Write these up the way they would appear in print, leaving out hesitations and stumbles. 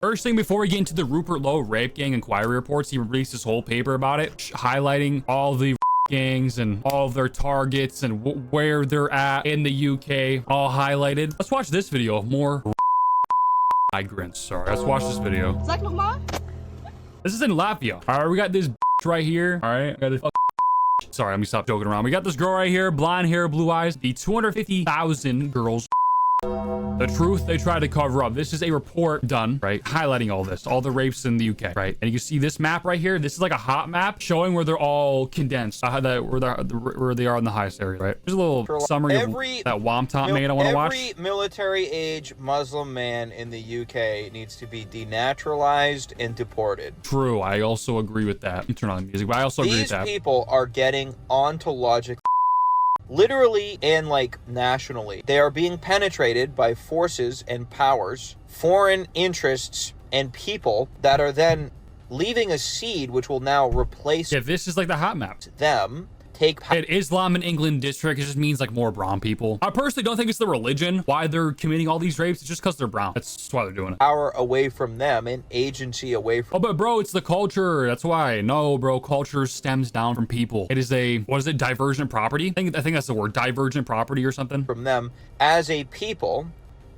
First thing, before we get into the Rupert Lowe rape gang inquiry reports, he released this whole paper about it, highlighting all the gangs and all of their targets and where they're at in the UK, all highlighted. Let's watch this video of more migrants. Sorry, let's watch this video. Sag noch mal. This is in Latvia. All right, we got this right here. All right, we got this. Sorry, let me stop joking around. We got this girl right here, blonde hair, blue eyes. The 250,000 girls. The truth they tried to cover up. This is a report done, right? Highlighting all this, all the rapes in the UK, right? And you can see this map right here. This is like a hot map showing where they're all condensed, where they are in the highest area, right? There's a little summary of that Womtop made I want to watch. Every military-age Muslim man in the UK needs to be denaturalized and deported. True, I also agree with that. You turn on the music, but I also agree with that. These people are getting ontologic. Literally and like nationally, they are being penetrated by forces and powers, foreign interests, and people that are then leaving a seed which will now replace this is like the hot map. them. Take Islam in England district, it just means like more brown people. I personally don't think it's the religion why they're committing all these rapes. It's just because they're brown. That's why they're doing it. Power away from them and agency away from. Oh, but bro, it's the culture. That's why. No, bro, culture stems down from people. It is a, what is it, divergent property? I think that's the word, divergent property or something. From them as a people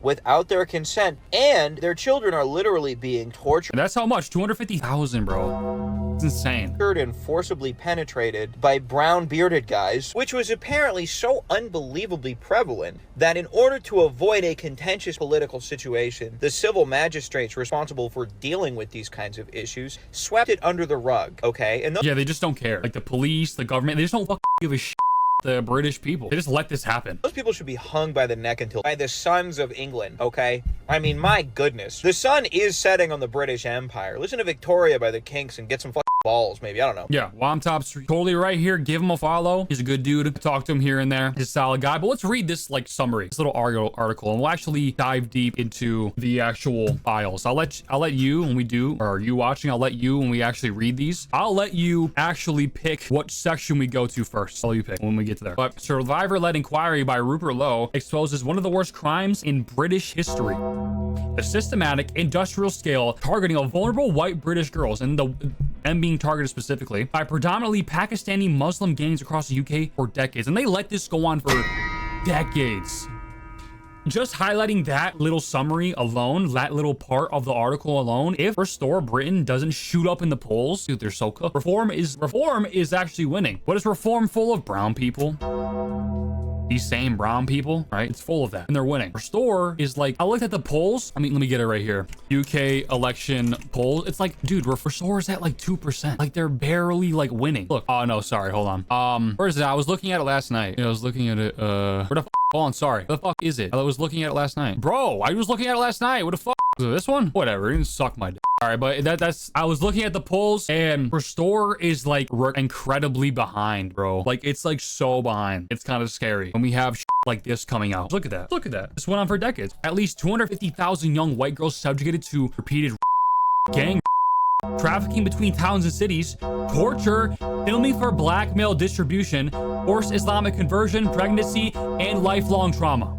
without their consent, and their children are literally being tortured. And that's how much? 250,000, bro. It's insane. And forcibly penetrated by brown bearded guys, which was apparently so unbelievably prevalent that in order to avoid a contentious political situation, the civil magistrates responsible for dealing with these kinds of issues swept it under the rug, okay? And yeah, they just don't care. Like the police, the government, they just don't fucking give a shit. The British people, they just let this happen. Those people should be hung by the neck until by the sons of England, okay? I mean, my goodness. The sun is setting on the British Empire. Listen to Victoria by the Kinks and get some fucking balls, maybe. I don't know. Yeah, Womtop's totally right here. Give him a follow. He's a good dude. Talk to him here and there. He's a solid guy. But let's read this like summary, this little article, and we'll actually dive deep into the actual files. I'll let you when we do, or you watching, I'll let you when we actually read these. I'll let you actually pick what section we go to first. I'll let you pick when we get to there. But survivor-led inquiry by Rupert Lowe exposes one of the worst crimes in British history. The systematic industrial scale targeting of vulnerable white British girls and them being targeted specifically by predominantly Pakistani Muslim gangs across the UK for decades. And they let this go on for decades. Just highlighting that little summary alone, that little part of the article alone, if Restore Britain doesn't shoot up in the polls, dude, they're so cooked. Reform is actually winning. What is reform full of? Brown people. These same brown people, right? It's full of that, and they're winning. Restore is like, I looked at the polls. I mean, let me get it right here. UK election polls. It's like, dude, Restore is at like 2%. Like they're barely like winning. Look, oh no, sorry, hold on. Where is it? I was looking at it last night. I was looking at it, where the hold on, sorry. What the fuck is it? I was looking at it last night. Bro, I was looking at it last night. What the fuck? Is it this one? Whatever, it didn't suck my dick. All right, but that's, I was looking at the polls and Restore is like incredibly behind, bro. Like it's like so behind. It's kind of scary when we have like this coming out. Look at that. Look at that. This went on for decades. At least 250,000 young white girls subjugated to repeated gang trafficking between towns and cities, torture, filming for blackmail distribution, forced Islamic conversion, pregnancy, and lifelong trauma.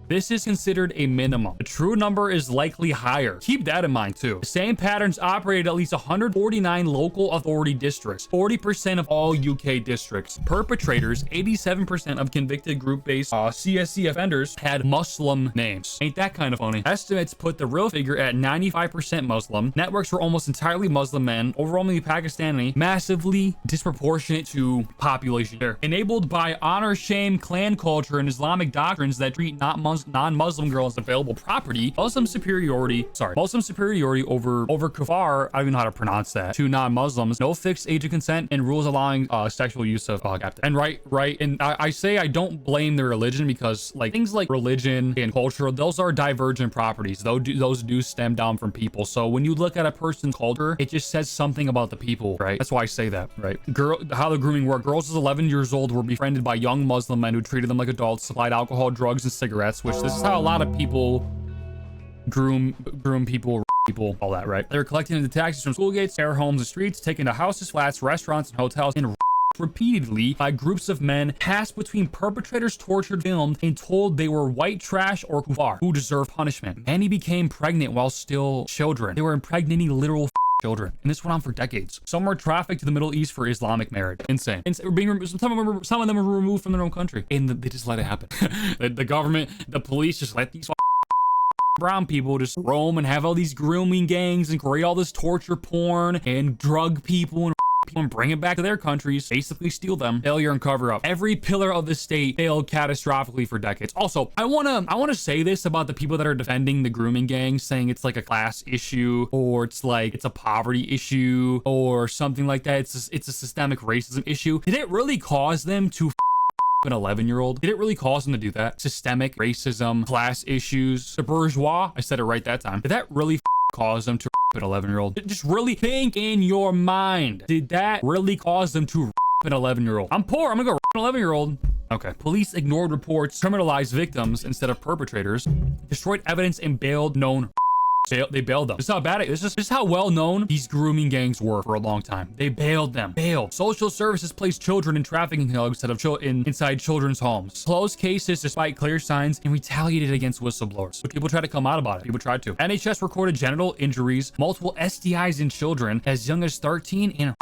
This is considered a minimum. The true number is likely higher. Keep that in mind too. The same patterns operated at least 149 local authority districts, 40% of all UK districts. Perpetrators, 87% of convicted group-based CSC offenders had Muslim names. Ain't that kind of funny? Estimates put the real figure at 95% Muslim. Networks were almost entirely Muslim men, overwhelmingly Pakistani, massively disproportionate to population share. Enabled by honor, shame, clan culture, and Islamic doctrines that treat non-Muslim girls as available property, Muslim superiority over kafar, I don't even know how to pronounce that, to non-Muslims, no fixed age of consent, and rules allowing sexual use of captive. And right, and I say I don't blame their religion because like things like religion and culture, those are divergent properties. Those do stem down from people. So when you look at a person's culture, it just says something about the people, right? That's why I say that, right? How the grooming worked. Girls as 11 years old were befriended by young Muslim men who treated them like adults, supplied alcohol, drugs, and cigarettes, which this is how a lot of people groom people, all that, right? They're collecting the taxes from school gates, care homes, and streets, taken to houses, flats, restaurants, and hotels, and repeatedly by groups of men, passed between perpetrators tortured, filmed, and told they were white trash or kuffar who deserve punishment. Many became pregnant while still children. They were impregnating literal children, and this went on for decades. Some were trafficked to the Middle East for Islamic marriage. Insane. And some of them were removed from their own country, and they just let it happen. The government, the police just let these brown people just roam and have all these grooming gangs and create all this torture porn and drug people and bring it back to their countries, basically steal them. Failure and cover up. Every pillar of the state failed catastrophically for decades. Also, I wanna say this about the people that are defending the grooming gangs, saying it's like a class issue, or it's like it's a poverty issue, or something like that. It's a systemic racism issue. Did it really cause them to an 11-year-old? Did it really cause them to do that? Systemic racism, class issues, the bourgeois. I said it right that time. Did that really cause them to an 11-year-old? Just really think in your mind. Did that really cause them to an 11-year-old? I'm poor. I'm gonna go an 11-year-old. Okay. Police ignored reports, criminalized victims instead of perpetrators, destroyed evidence, and bailed known. They bailed them. This is how bad it is. This is how well known these grooming gangs were for a long time. They bailed them. Bailed. Social services placed children in trafficking hugs instead of inside children's homes. Closed cases despite clear signs, and retaliated against whistleblowers. But people tried to come out about it. People tried to. NHS recorded genital injuries, multiple STIs in children as young as 13, and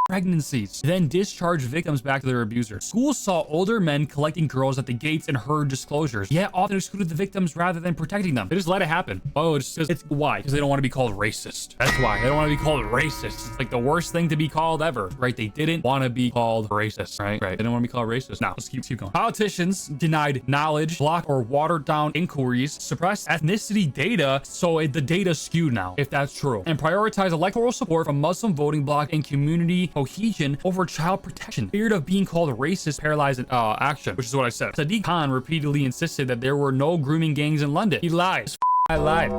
pregnancies, then discharged victims back to their abusers. Schools saw older men collecting girls at the gates and heard disclosures, yet often excluded the victims rather than protecting them. They just let it happen. Oh, it's why? Because they don't want to be called racist. That's why. They don't want to be called racist. It's like the worst thing to be called ever, right? They didn't want to be called racist, right? Right. They didn't want to be called racist. Now, let's keep going. Politicians denied knowledge, blocked or watered down inquiries, suppressed ethnicity data, so the data skewed now, if that's true, and prioritized electoral support from Muslim voting bloc and community cohesion over child protection. Feared of being called racist paralyzed action, which is what I said. Sadiq Khan repeatedly insisted that there were no grooming gangs in London. He lies. I lied.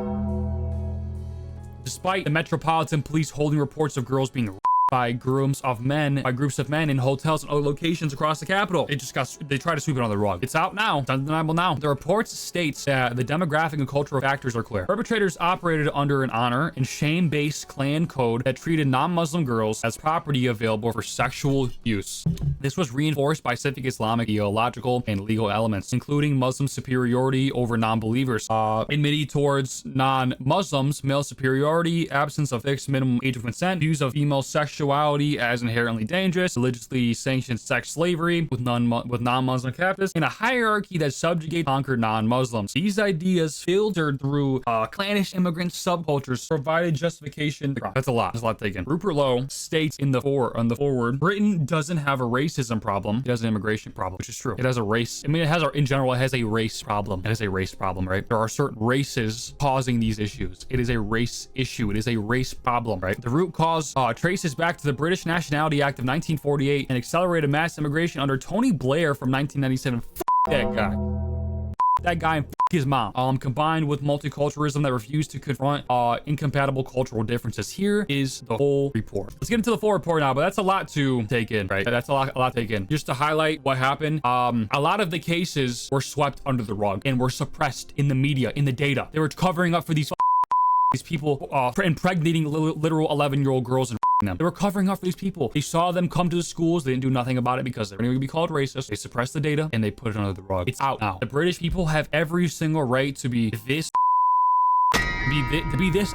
Despite the Metropolitan Police holding reports of girls being by groups of men in hotels and other locations across the capital. They try to sweep it on the rug. It's out now. It's undeniable now. The reports states that the demographic and cultural factors are clear. Perpetrators operated under an honor and shame-based clan code that treated non-Muslim girls as property available for sexual use. This was reinforced by specific Islamic ideological and legal elements, including Muslim superiority over non-believers, enmity towards non-Muslims, male superiority, absence of fixed minimum age of consent, views of female sexuality as inherently dangerous, religiously sanctioned sex slavery with non-Muslim captives, and a hierarchy that subjugates conquered non-Muslims. These ideas filtered through clannish immigrant subcultures provided justification. That's a lot. There's a lot taken. Rupert Lowe states on the forward, Britain doesn't have a racism problem. It has an immigration problem, which is true. It has a race. I mean, in general, it has a race problem. It has a race problem, right? There are certain races causing these issues. It is a race issue. It is a race problem, right? The root cause traces back to the British Nationality Act of 1948 and accelerated mass immigration under Tony Blair from 1997. That guy and his mom, combined with multiculturalism that refused to confront incompatible cultural differences. Here is the whole report. Let's get into the full report now, but that's a lot to take in, right? That's a lot to take in. Just to highlight what happened, a lot of the cases were swept under the rug and were suppressed in the media, in the data. They were covering up for these people impregnating literal 11-year-old girls and them. They were covering up for these people. They saw them come to the schools. They didn't do nothing about it because they're going to be called racist. They suppressed the data and they put it under the rug. It's out now. The British people have every single right to be this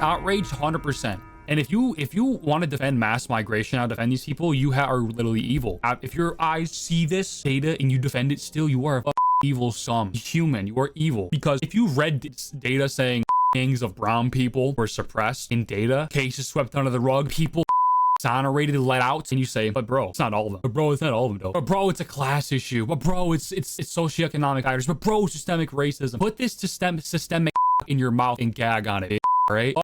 outraged 100%. And if you want to defend mass migration, now defend these people, you are literally evil. If your eyes see this data and you defend it still, you are a evil human. You are evil. Because if you read this data saying gangs of brown people were suppressed in data, cases swept under the rug, people exonerated, let out, and you say, but bro, it's not all of them. But bro, it's not all of them though. But bro, it's a class issue. But bro, it's socioeconomic factors. But bro, systemic racism. Put this systemic in your mouth and gag on it, all right?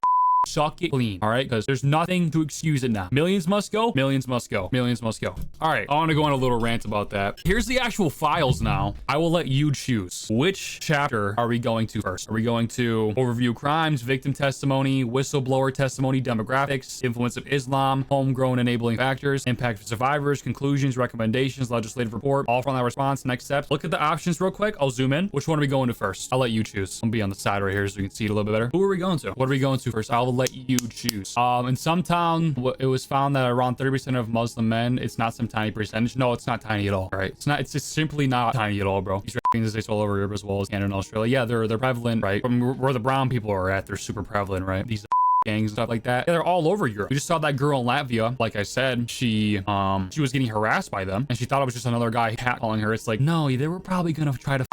Suck it clean, all right? Because there's nothing to excuse it now. Millions must go. Millions must go. Millions must go. All right, I want to go on a little rant about that. Here's the actual files now. I will let you choose. Which chapter are we going to first? Are we going to overview crimes, victim testimony, whistleblower testimony, demographics, influence of Islam, homegrown enabling factors, impact of survivors, conclusions, recommendations, legislative report, all from that response, next steps? Look at the options real quick. I'll zoom in. Which one are we going to first? I'll let you choose. I'll be on the side right here so you can see it a little bit better. Who are we going to? What are we going to first? I'll let you choose. In some town, it was found that around 30% of Muslim men, it's not some tiny percentage. No, it's not tiny at all, right? It's just simply not tiny at all, bro. These gangs exist all over Europe as well as Canada and Australia. Yeah, they're prevalent, right? From where the brown people are at, they're super prevalent, right? These gangs and stuff like that. Yeah, they're all over Europe. We just saw that girl in Latvia. Like I said, she was getting harassed by them, and she thought it was just another guy catcalling her. It's like, no, they were probably gonna try to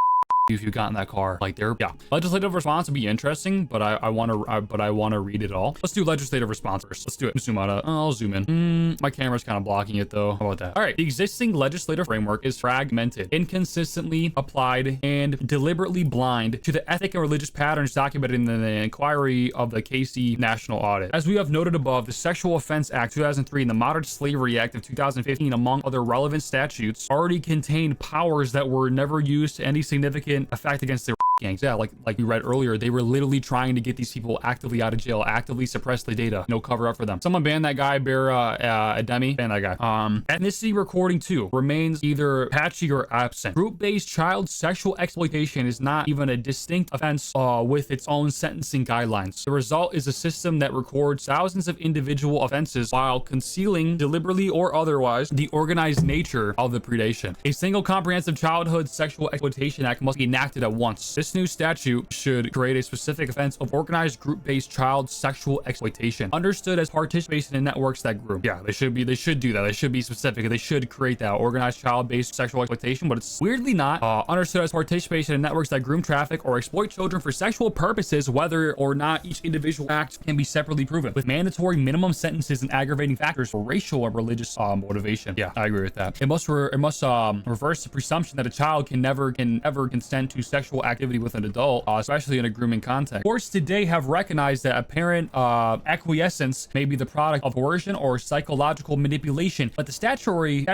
if you got in that car. Like, yeah, legislative response would be interesting, but I want to read it all. Let's do legislative response first. Let's do it. Zoom out. I'll zoom in. My camera's kind of blocking it though. How about that? All right, the existing legislative framework is fragmented, inconsistently applied, and deliberately blind to the ethic and religious patterns documented in the inquiry of the Casey National Audit. As we have noted above, the Sexual Offense Act 2003 and the Modern Slavery Act of 2015, among other relevant statutes, already contained powers that were never used to any significant effect against the gangs. Yeah, like we read earlier, they were literally trying to get these people actively out of jail, actively suppress the data, no cover up for them. Someone banned that guy, Bear Ademi, ban that guy. Ethnicity recording too remains either patchy or absent. Group-based child sexual exploitation is not even a distinct offense with its own sentencing guidelines. The result is a system that records thousands of individual offenses while concealing, deliberately or otherwise, the organized nature of the predation. A single comprehensive childhood sexual exploitation act must be enacted at once. This new statute should create a specific offense of organized group-based child sexual exploitation, understood as participation in networks that group. Yeah, they should do that. They should be specific. They should create that organized child-based sexual exploitation, but it's weirdly not understood as participation in networks that groom, traffic, or exploit children for sexual purposes, whether or not each individual act can be separately proven, with mandatory minimum sentences and aggravating factors for racial or religious motivation. Yeah, I agree with that. It must reverse the presumption that a child can ever consent to sexual activity with an adult, especially in a grooming context. Courts today have recognized that apparent acquiescence may be the product of coercion or psychological manipulation, but the statutory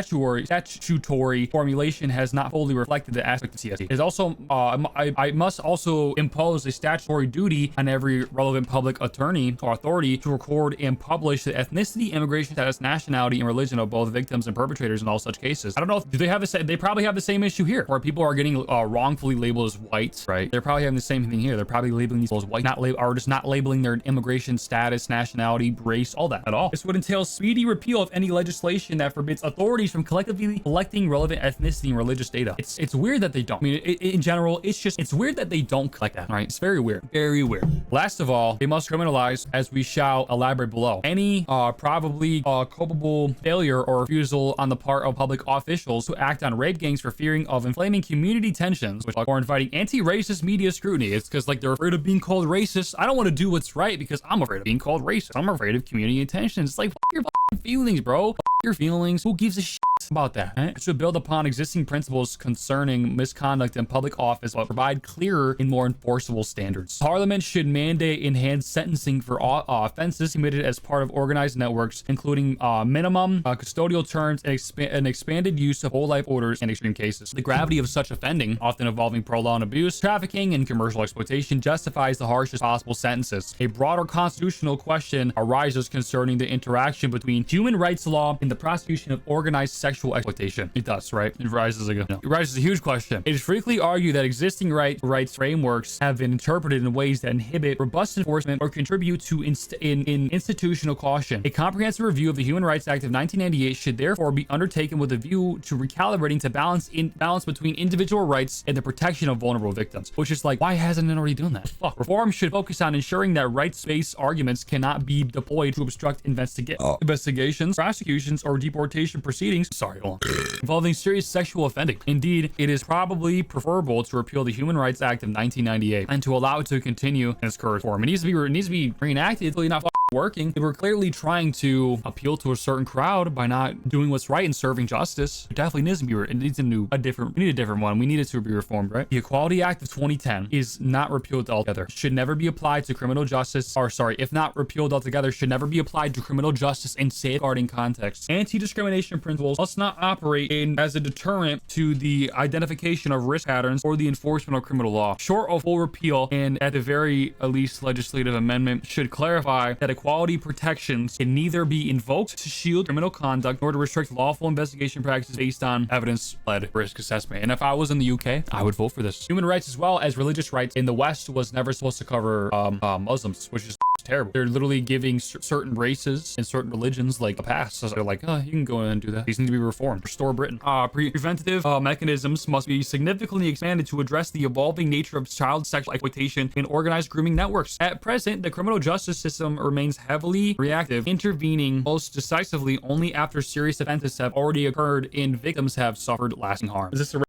formulation has not fully reflected the aspect of CSE. It is also, I must also impose a statutory duty on every relevant public attorney or authority to record and publish the ethnicity, immigration status, nationality, and religion of both victims and perpetrators in all such cases. I don't know if they have they probably have the same issue here, where people are getting wrongfully labeled as white, right? They're probably having the same thing here. They're probably labeling these people as white, or just not labeling their immigration status, nationality, race, all that at all. This would entail speedy repeal of any legislation that forbids authorities from collectively collecting relevant ethnicity and religious data. It's weird that they don't. I mean, in general, it's weird that they don't collect that, right? It's very weird. Very weird. Last of all, they must criminalize, as we shall elaborate below, any probably culpable failure or refusal on the part of public officials to act on rape gangs for fearing of inflaming community tensions, or inviting anti-racist media scrutiny. It's because like they're afraid of being called racist. I don't want to do what's right because I'm afraid of being called racist. I'm afraid of community tensions. It's like, your feelings, bro. Your feelings. Who gives a shit about that? Right? It should build upon existing principles concerning misconduct in public office, but provide clearer and more enforceable standards. Parliament should mandate enhanced sentencing for offenses committed as part of organized networks, including minimum custodial terms and expanded use of whole life orders in extreme cases. The gravity of such offending, often involving prolonged abuse, trafficking, and commercial exploitation, justifies the harshest possible sentences. A broader constitutional question arises concerning the interaction between human rights law and the prosecution of organized sexual exploitation. It does, right? It raises a huge question. It is frequently argued that existing rights frameworks have been interpreted in ways that inhibit robust enforcement or contribute to institutional caution. A comprehensive review of the Human Rights Act of 1998 should therefore be undertaken with a view to recalibrating to balance between individual rights and the protection of vulnerable victims. Which is like, why hasn't it already done that? Fuck. Reform should focus on ensuring that rights-based arguments cannot be deployed to obstruct investigations, prosecutions, or deportation proceedings. Involving serious sexual offending. Indeed, it is probably preferable to repeal the Human Rights Act of 1998 and to allow it to continue in its current form. It needs to be reenacted. It's really not working. They were clearly trying to appeal to a certain crowd by not doing what's right and serving justice. It definitely needs to be. It needs a different one. We need it to be reformed, right? The Equality Act of 2010 is not repealed altogether. Should never be applied to criminal justice. If not repealed altogether, should never be applied to criminal justice in safeguarding contexts. Anti-discrimination principles must not operate as a deterrent to the identification of risk patterns or the enforcement of criminal law. Short of full repeal, and at the very least, legislative amendment should clarify that equality protections can neither be invoked to shield criminal conduct nor to restrict lawful investigation practices based on evidence-led risk assessment. And if I was in the UK, I would vote for this. Human rights as well as religious rights in the West was never supposed to cover Muslims, which is It's terrible. They're literally giving certain races and certain religions like a pass. So they're like, oh, you can go in and do that. These need to be reformed. Restore Britain. Preventative mechanisms must be significantly expanded to address the evolving nature of child sexual exploitation and organized grooming networks. At present, the criminal justice system remains heavily reactive, intervening most decisively only after serious offenses have already occurred and victims have suffered lasting harm. Is this a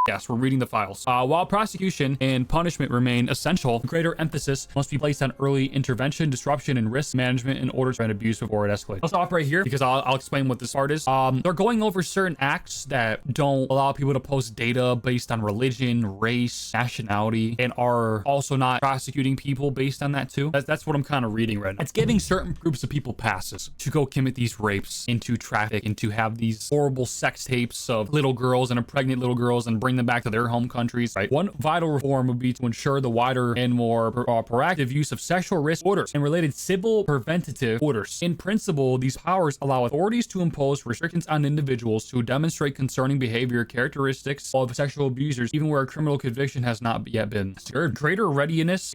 Yes, we're reading the files. While prosecution and punishment remain essential, greater emphasis must be placed on early intervention, disruption, and risk management in order to prevent abuse before it escalates. I'll stop right here because I'll explain what this part is. They're going over certain acts that don't allow people to post data based on religion, race, nationality, and are also not prosecuting people based on that too. That's what I'm kind of reading right now. It's giving certain groups of people passes to go commit these rapes, into traffic, and to have these horrible sex tapes of little girls and pregnant little girls and bring them back to their home countries, right? One vital reform would be to ensure the wider and more proactive use of sexual risk orders and related civil preventative orders. In principle, these powers allow authorities to impose restrictions on individuals who demonstrate concerning behavior characteristics of sexual abusers, even where a criminal conviction has not yet been secured. Greater readiness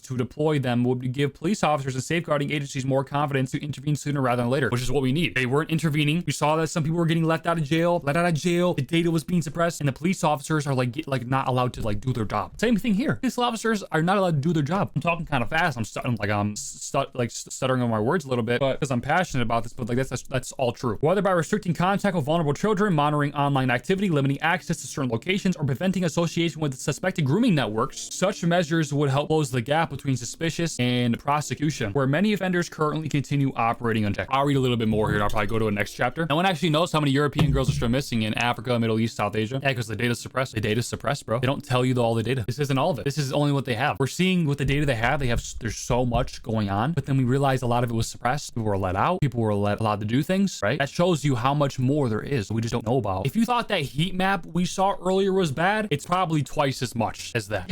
to deploy them would give police officers and safeguarding agencies more confidence to intervene sooner rather than later, which is what we need. They weren't intervening. We saw that some people were getting let out of jail. The data was being suppressed, and the police officers are like not allowed to do their job. Same thing here. Police officers are not allowed to do their job. I'm talking kind of fast. I'm stuttering on my words a little bit, but because I'm passionate about this. But that's all true. Whether by restricting contact with vulnerable children, monitoring online activity, limiting access to certain locations, or preventing association with suspected grooming networks, such measures would help close the gap between suspicious and prosecution, where many offenders currently continue operating unchecked. I'll read a little bit more here, and I'll probably go to a next chapter. No one actually knows how many European girls are still missing in Africa, Middle East, South Asia. Yeah, because the data's suppressed. The data's suppressed, bro. They don't tell you all the data. This isn't all of it. This is only what they have. We're seeing with the data they have, there's so much going on, but then we realize a lot of it was suppressed. People were let out. People were allowed to do things, right? That shows you how much more there is we just don't know about. If you thought that heat map we saw earlier was bad, it's probably twice as much as that.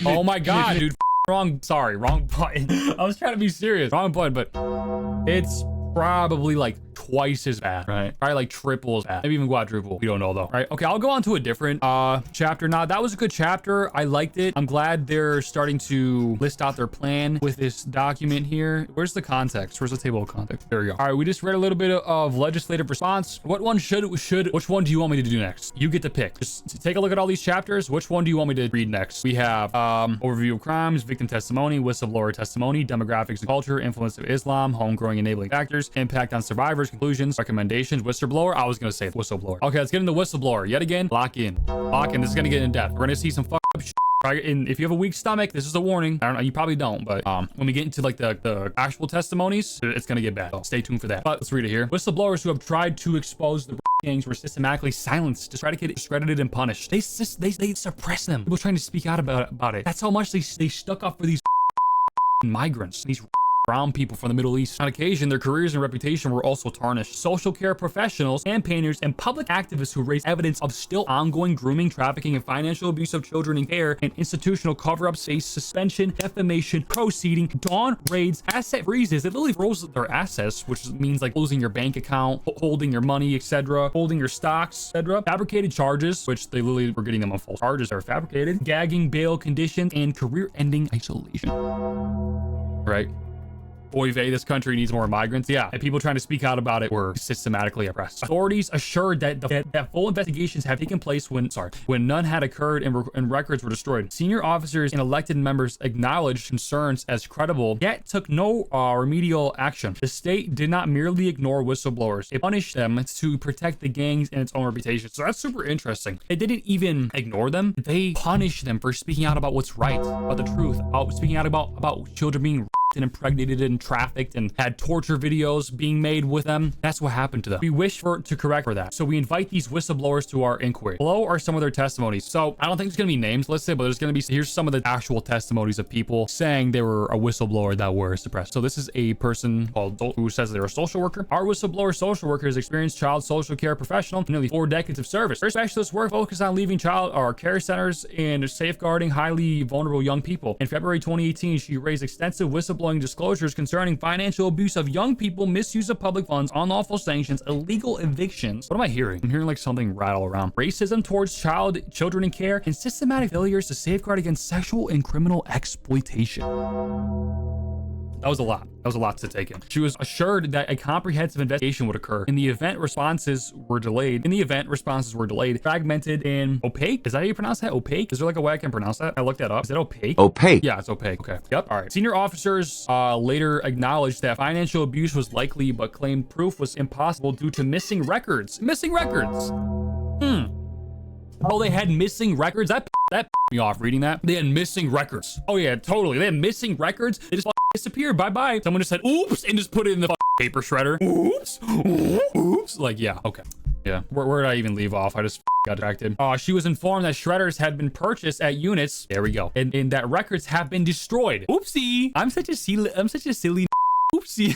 Oh my God, dude. Wrong button. I was trying to be serious. Wrong button, but it's probably like twice as bad, right? Probably like triple as bad, maybe even quadruple. We don't know though, right? Okay, I'll go on to a different chapter. Now, that was a good chapter. I liked it. I'm glad they're starting to list out their plan with this document here. Where's the context? Where's the table of context? There we go. All right, we just read a little bit of legislative response. Which one do you want me to do next? You get to pick. Just take a look at all these chapters. Which one do you want me to read next? We have overview of crimes, victim testimony, whistleblower testimony, demographics and culture, influence of Islam, homegrowing enabling factors, impact on survivors, conclusions, recommendations, whistleblower. I was gonna say whistleblower. Okay, let's get into whistleblower yet again. Lock in. This is gonna get in depth. We're gonna see some fucked up shit. Right? And if you have a weak stomach, this is a warning. I don't know, you probably don't, but when we get into like the actual testimonies, it's gonna get bad. So stay tuned for that. But let's read it here. Whistleblowers who have tried to expose the gangs were systematically silenced, discredited, and punished. They suppress them. People trying to speak out about it. That's how much they stuck up for these migrants, these brown people from the Middle East. On occasion, their careers and reputation were also tarnished. Social care professionals, campaigners, and public activists who raised evidence of still ongoing grooming, trafficking, and financial abuse of children in care and institutional cover-ups face suspension, defamation, proceeding, dawn raids, asset freezes. It literally froze their assets, which means like closing your bank account, holding your money, etc., holding your stocks, etc. Fabricated charges, which they literally were getting them on false charges that are fabricated, gagging, bail conditions, and career-ending isolation. Right? Oy vey, this country needs more migrants. Yeah, and people trying to speak out about it were systematically oppressed. Authorities assured that full investigations have taken place when none had occurred and records were destroyed. Senior officers and elected members acknowledged concerns as credible, yet took no remedial action. The state did not merely ignore whistleblowers. It punished them to protect the gangs and its own reputation. So that's super interesting. They didn't even ignore them. They punished them for speaking out about what's right, about the truth, speaking out about children being and impregnated and trafficked and had torture videos being made with them. That's what happened to them. We wish to correct for that. So we invite these whistleblowers to our inquiry. Below are some of their testimonies. So I don't think there's gonna be names listed, but there's gonna be, here's some of the actual testimonies of people saying they were a whistleblower that were suppressed. So this is a person who says they're a social worker. Our whistleblower social worker is experienced child social care professional with nearly 4 decades of service. Her specialist work focused on leaving child or care centers and safeguarding highly vulnerable young people. In February 2018, she raised extensive whistleblower mind-blowing disclosures concerning financial abuse of young people, misuse of public funds, unlawful sanctions, illegal evictions. What am I hearing? I'm hearing like something rattle around. Racism towards children in care, and systematic failures to safeguard against sexual and criminal exploitation. That was a lot. That was a lot to take in. She was assured that a comprehensive investigation would occur. In the event, responses were delayed. Fragmented, and opaque. Is that how you pronounce that? Opaque? Is there like a way I can pronounce that? I looked that up. Is it opaque? Opaque. Yeah, it's opaque. Okay. Yep. All right. Senior officers later acknowledged that financial abuse was likely, but claimed proof was impossible due to missing records. Missing records. Oh, they had missing records? That me off reading that. They had missing records. Oh yeah, totally. They had missing records. They just disappeared. Bye-bye. Someone just said, oops, and just put it in the paper shredder. Oops. Like, yeah, okay. Yeah, where did I even leave off? I just got distracted. She was informed that shredders had been purchased at units. There we go. And that records have been destroyed. Oopsie. I'm such a silly. Oopsie.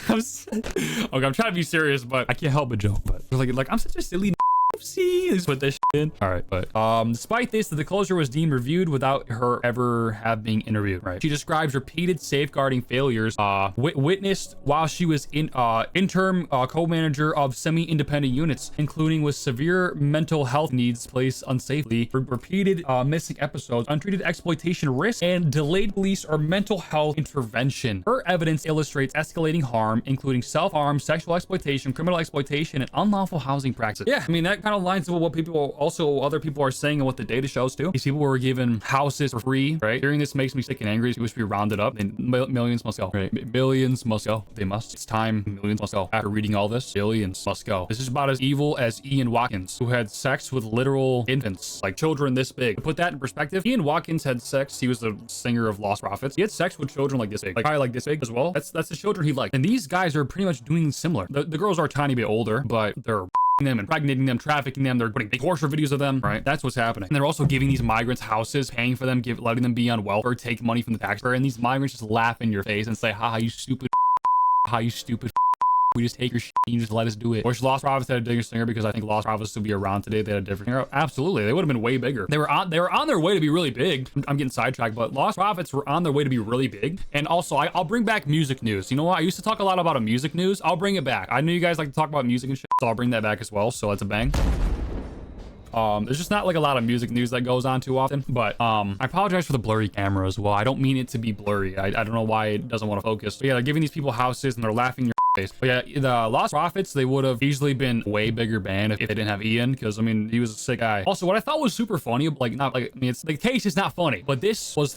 Okay, I'm trying to be serious, but I can't help but joke. But like I'm such a silly. Oopsie. Just put this shit in. All right, but despite this, the disclosure was deemed reviewed without her ever have been interviewed. Right. She describes repeated safeguarding failures witnessed while she was interim co-manager of semi-independent units, including with severe mental health needs placed unsafely, repeated missing episodes, untreated exploitation risk, and delayed police or mental health intervention. Her evidence illustrates escalating harm, including self-harm, sexual exploitation, criminal exploitation, and unlawful housing practices. Yeah, I mean, that kind of lines up with what other people are saying and what the data shows too. These people were given houses for free, right? Hearing this makes me sick and angry. We should be rounded up, and millions must go, right? Millions must go. They must. It's time. Millions must go. After reading all this, billions must go. This is about as evil as Ian Watkins, who had sex with literal infants, like children this big. To put that in perspective, Ian Watkins had sex. He was the singer of Lost Prophets. He had sex with children like this big, like probably like this big as well. That's the children he liked. And these guys are pretty much doing similar. The girls are a tiny bit older, but they're them, impregnating them, trafficking them. They're putting big torture videos of them, right? That's what's happening. And they're also giving these migrants houses, paying for them, letting them be on welfare, take money from the taxpayer, and these migrants just laugh in your face and say, haha, you stupid, ha, you stupid. We just take your shit and you just let us do it. Wish Lost Prophets had a bigger singer, because I think Lost Prophets would be around today. They had a different singer. Absolutely, they would have been way bigger. They were on their way to be really big. I'm getting sidetracked, but Lost Prophets were on their way to be really big. And also, I'll bring back music news. You know what? I used to talk a lot about music news. I'll bring it back. I know you guys like to talk about music and shit, so I'll bring that back as well. So that's a bang. There's just not like a lot of music news that goes on too often, but I apologize for the blurry camera as well. I don't mean it to be blurry. I don't know why it doesn't want to focus. But yeah, they're giving these people houses and they're laughing in your face. But yeah, the Lost Prophets, they would have easily been a way bigger band if they didn't have Ian, because I mean, he was a sick guy. Also, what I thought was super funny, it's the case is not funny, but this was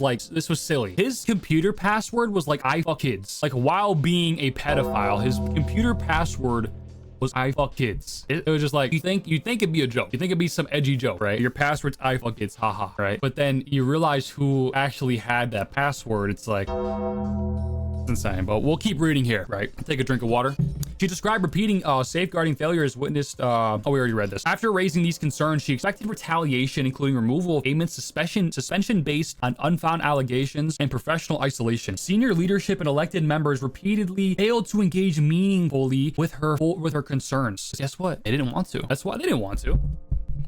silly. His computer password was like, I fuck kids. Like, while being a pedophile, his computer password was I fuck kids. It was just like, you think it'd be a joke. You think it'd be some edgy joke, right? Your password's I fuck kids, haha, right? But then you realize who actually had that password. It's like, it's insane. But we'll keep reading here, right? Take a drink of water. She described repeating safeguarding failures witnessed. Oh, we already read this. After raising these concerns, she expected retaliation, including removal of payments, suspension based on unfound allegations, and professional isolation. Senior leadership and elected members repeatedly failed to engage meaningfully with her concerns. Guess what? They didn't want to. That's why they didn't want to.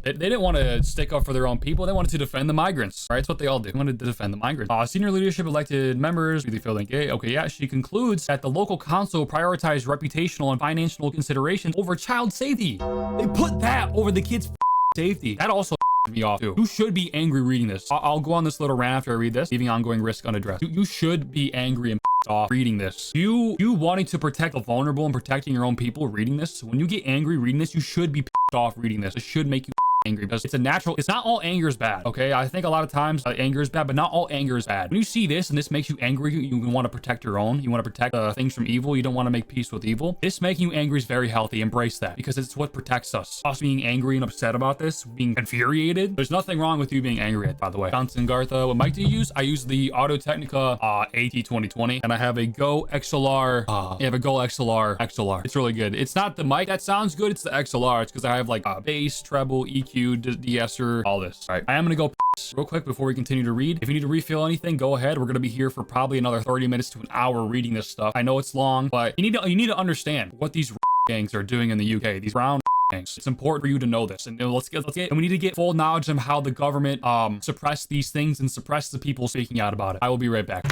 They didn't want to stick up for their own people. They wanted to defend the migrants, right? That's what they all did. They wanted to defend the migrants. Senior leadership elected members really feel like, okay, yeah. She concludes that the local council prioritized reputational and financial considerations over child safety. They put that over the kids' safety. That also me off too. You should be angry reading this. I'll go on this little rant after I read this, leaving ongoing risk unaddressed. You should be angry and off reading this. You wanting to protect the vulnerable and protecting your own people reading this. When you get angry reading this, you should be off reading this. It should make you angry, because it's not all anger is bad. Okay, I think a lot of times anger is bad, but not all anger is bad. When you see this and this makes you angry, you want to protect your own. You want to protect things from evil. You don't want to make peace with evil. This making you angry is very healthy. Embrace that, because it's what protects us. Us being angry and upset about this, being infuriated. There's nothing wrong with you being angry, by the way. Johnson Gartha, what mic do you use? I use the Audio Technica AT2020, and I have a Go XLR. I have a Go XLR. It's really good. It's not the mic that sounds good. It's the XLR. It's because I have like bass, treble, EQ, de-esser, all this. All right, I am gonna go real quick before we continue to read. If you need to refill anything, go ahead. We're gonna be here for probably another 30 minutes to an hour reading this stuff. I know it's long, but you need to understand what these gangs are doing in the UK. These brown gangs. It's important for you to know this, and let's get. And we need to get full knowledge of how the government suppressed these things and suppressed the people speaking out about it. I will be right back.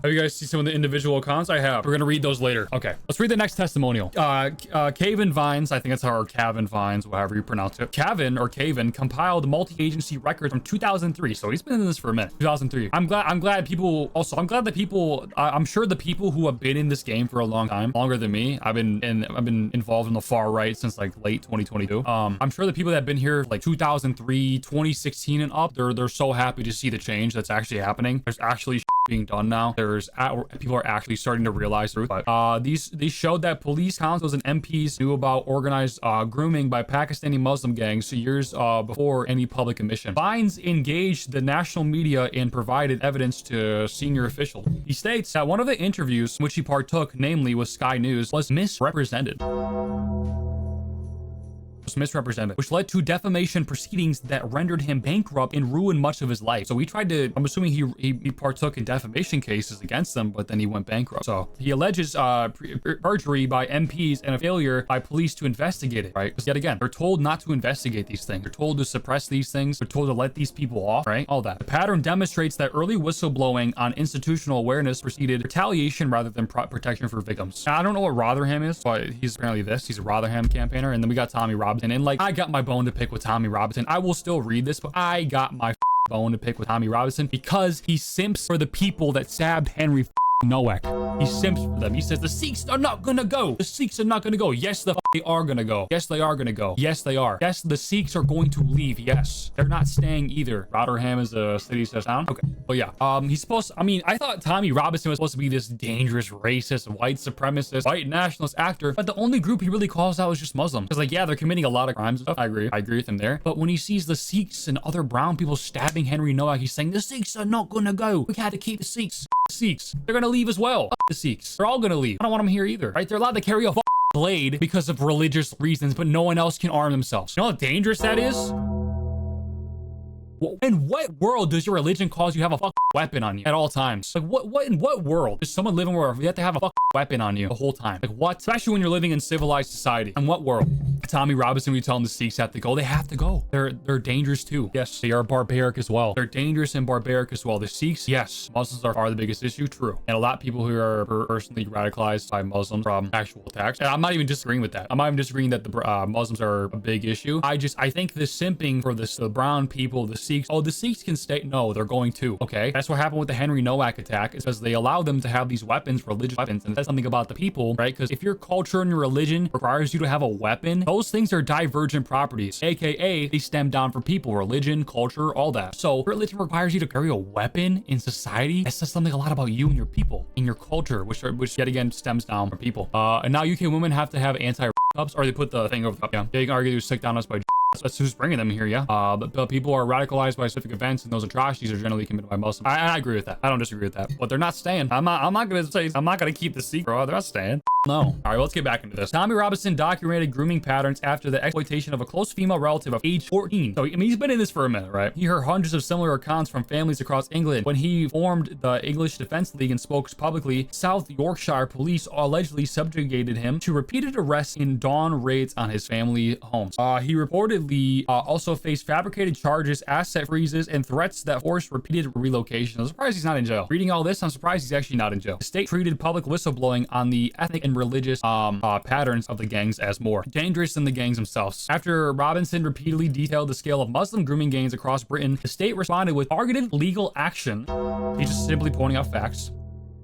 Have you guys seen some of the individual accounts? I have. We're gonna read those later. Okay, let's read the next testimonial. Caven Vines, I think that's how, or Caven Vines, however you pronounce it. Caven compiled multi-agency records from 2003. So he's been in this for a minute. 2003. I'm glad people. Also, I'm glad that people. I'm sure the people who have been in this game for a long time, longer than me. I've been involved in the far right since like late 2022. I'm sure the people that have been here like 2003, 2016 and up, they're so happy to see the change that's actually happening. There's actually being done now. People are actually starting to realize the truth. But these showed that police councils and MPs knew about organized grooming by Pakistani Muslim gangs years before any public admission. Vines engaged the national media and provided evidence to senior officials. He states that one of the interviews in which he partook, namely with Sky News, was misrepresented, which led to defamation proceedings that rendered him bankrupt and ruined much of his life. So he tried to, I'm assuming he partook in defamation cases against them, but then he went bankrupt. So he alleges perjury by MPs and a failure by police to investigate it, right? Because yet again, they're told not to investigate these things. They're told to suppress these things. They're told to let these people off, right? All that. The pattern demonstrates that early whistleblowing on institutional awareness preceded retaliation rather than protection for victims. Now, I don't know what Rotherham is, but he's apparently this. He's a Rotherham campaigner. And then we got Tommy Robinson. And like, I got my bone to pick with Tommy Robinson. I will still read this, but I got my bone to pick with Tommy Robinson because he simps for the people that stabbed Henry Nowak. He simps for them. He says the Sikhs are not gonna go. The Sikhs are not gonna go. Yes, they are gonna go. Yes, they are gonna go. Yes, they are. Yes, the Sikhs are going to leave. Yes, they're not staying either. Rotherham is a city says town. Okay, but yeah, he's supposed to, I mean, I thought Tommy Robinson was supposed to be this dangerous racist, white supremacist, white nationalist actor, but the only group he really calls out is just Muslims. Because like, yeah, they're committing a lot of crimes and stuff. I agree with him there. But when he sees the Sikhs and other brown people stabbing Henry Nowak, he's saying the Sikhs are not gonna go. We had to keep the Sikhs. The Sikhs, they're gonna leave as well. The Sikhs, they're all gonna leave. I don't want them here either, right? They're allowed to carry a blade because of religious reasons, but no one else can arm themselves. You know how dangerous that is? In what world does your religion cause you have a weapon on you at all times? Like in what world does someone living where you have to have a weapon on you the whole time? Like what? Especially when you're living in civilized society. In what world? Tommy Robinson, we tell them the Sikhs have to go. They have to go. They're dangerous too. Yes, they are barbaric as well. They're dangerous and barbaric as well. The Sikhs, yes, Muslims are the biggest issue. True. And a lot of people who are personally radicalized by Muslims from actual attacks. And I'm not even disagreeing with that. I'm not even disagreeing that the Muslims are a big issue. I think the simping for the brown people, the Sikhs, oh, the Sikhs can stay. No, they're going to. Okay. That's what happened with the Henry Nowak attack. It's because they allow them to have these weapons, religious weapons, and it says something about the people, right? Because if your culture and your religion requires you to have a weapon, those things are divergent properties, aka they stem down from people, religion, culture, all that. So religion requires you to carry a weapon in society. That says something a lot about you and your people, and your culture, which yet again stems down from people. And now UK women have to have anti-cups, or they put the thing over the cup. Yeah, they can argue they're sick down us by. That's who's bringing them here, yeah. But people are radicalized by specific events, and those atrocities are generally committed by Muslims. I agree with that. I don't disagree with that. But they're not staying. I'm not gonna keep the secret. They're not staying. No. All right, let's get back into this. Tommy Robinson documented grooming patterns after the exploitation of a close female relative of age 14. So, I mean, he's been in this for a minute, right? He heard hundreds of similar accounts from families across England. When he formed the English Defence League and spoke publicly, South Yorkshire police allegedly subjugated him to repeated arrests and dawn raids on his family homes. He reportedly also faced fabricated charges, asset freezes, and threats that forced repeated relocation. I'm surprised he's not in jail. Reading all this, I'm surprised he's actually not in jail. The state treated public whistleblowing on the ethnic and religious patterns of the gangs as more dangerous than the gangs themselves. After Robinson repeatedly detailed the scale of Muslim grooming gangs across Britain, the state responded with targeted legal action. He's just simply pointing out facts.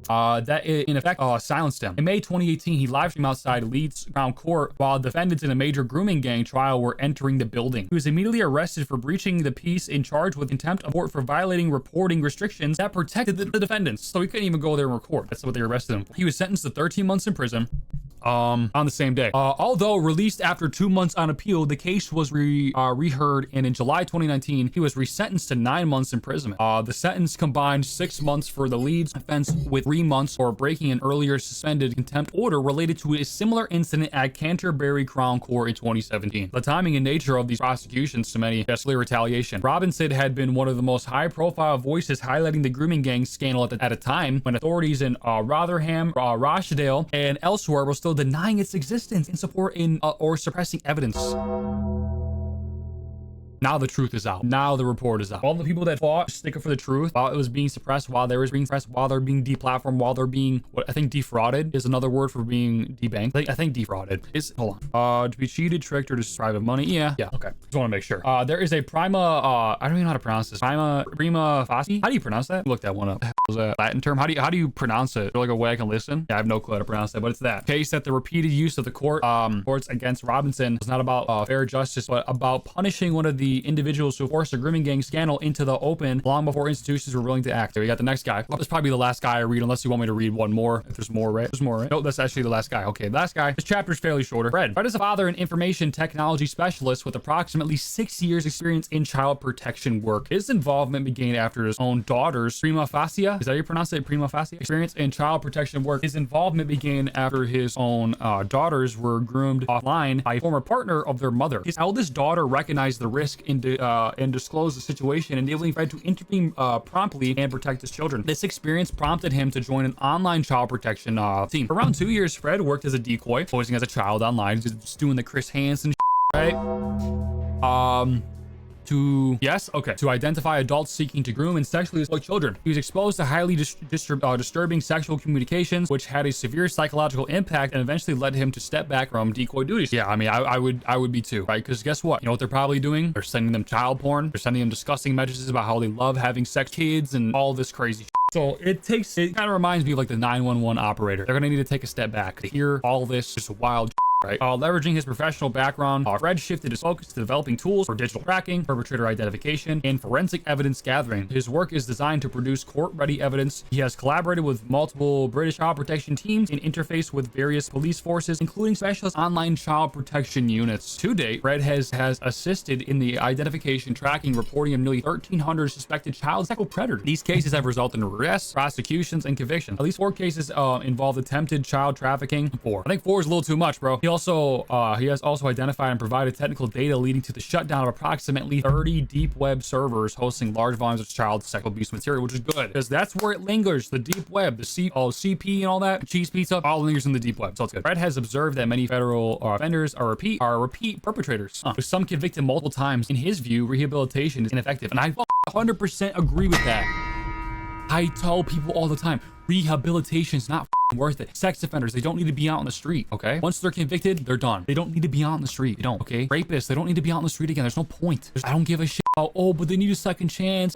That in effect silenced him. In May 2018, he live streamed outside Leeds Crown Court while defendants in a major grooming gang trial were entering the building. He was immediately arrested for breaching the peace and charged with contempt of court for violating reporting restrictions that protected the defendants. So he couldn't even go there and record. That's what they arrested him for. He was sentenced to 13 months in prison. On the same day. Although released after 2 months on appeal, the case was reheard, and in July 2019, he was resentenced to 9 months imprisonment. The sentence combined 6 months for the Leeds offense with 3 months for breaking an earlier suspended contempt order related to a similar incident at Canterbury Crown Court in 2017. The timing and nature of these prosecutions to many justly retaliation. Robinson had been one of the most high-profile voices highlighting the grooming gang scandal at a time when authorities in Rotherham, Rochdale, and elsewhere were still denying its existence in support or suppressing evidence. Now the truth is out. Now the report is out. All the people that fought sticking for the truth while it was being suppressed, while they was being suppressed, while they're being deplatformed, while they're being, what I think defrauded is another word for being debanked. I think defrauded is, hold on. To be cheated, tricked, or destroyed with money. Yeah. Okay. Just want to make sure. There is a I don't even know how to pronounce this. Prima facie. How do you pronounce that? Look that one up. Was a Latin term. How do you pronounce it? Is there like a way I can listen? Yeah, I have no clue how to pronounce that, but it's that case that the repeated use of the courts against Robinson was not about fair justice, but about punishing one of the individuals who forced a grooming gang scandal into the open long before institutions were willing to act. There we got the next guy. Well, that's probably the last guy I read, unless you want me to read one more. If there's more, right? There's more, right? No, that's actually the last guy. Okay, the last guy. This chapter is fairly shorter. Fred is a father and information technology specialist with approximately 6 years experience in child protection work. His involvement began after his own daughter's prima facie. Is that how you pronounce it? Prima facie? Experience in child protection work. His involvement began after his own daughters were groomed offline by a former partner of their mother. His eldest daughter recognized the risk and disclosed the situation, enabling Fred to intervene promptly and protect his children. This experience prompted him to join an online child protection team. For around 2 years, Fred worked as a decoy, posing as a child online, just doing the Chris Hansen right? To identify adults seeking to groom and sexually exploit children. He was exposed to highly disturbing sexual communications, which had a severe psychological impact and eventually led him to step back from decoy duties. Yeah, I mean, I would be too, right? Because guess what? You know what they're probably doing? They're sending them child porn. They're sending them disgusting messages about how they love having sex kids and all this crazy shit. So it kind of reminds me of like the 911 operator. They're gonna need to take a step back to hear all this just wild right? Leveraging his professional background, Fred shifted his focus to developing tools for digital tracking, perpetrator identification, and forensic evidence gathering. His work is designed to produce court-ready evidence. He has collaborated with multiple British child protection teams and interfaced with various police forces, including specialist online child protection units. To date, Fred has assisted in the identification, tracking, reporting of nearly 1,300 suspected child sexual predators. These cases have resulted in arrests, prosecutions, and convictions. At least 4 cases involved attempted child trafficking. 4. I think 4 is a little too much, bro. He has also identified and provided technical data leading to the shutdown of approximately 30 deep web servers hosting large volumes of child sexual abuse material, which is good because that's where it lingers. The deep web, the CP and all that, cheese pizza, all lingers in the deep web. So it's good. Fred has observed that many federal offenders are repeat perpetrators, with some convicted multiple times. In his view, rehabilitation is ineffective, and I 100% agree with that. I tell people all the time, rehabilitation is not worth it. Sex offenders, they don't need to be out on the street, okay? Once they're convicted, they're done. They don't need to be out on the street. They don't, okay? Rapists, they don't need to be out on the street again. There's no point. I don't give a shit about, oh, but they need a second chance.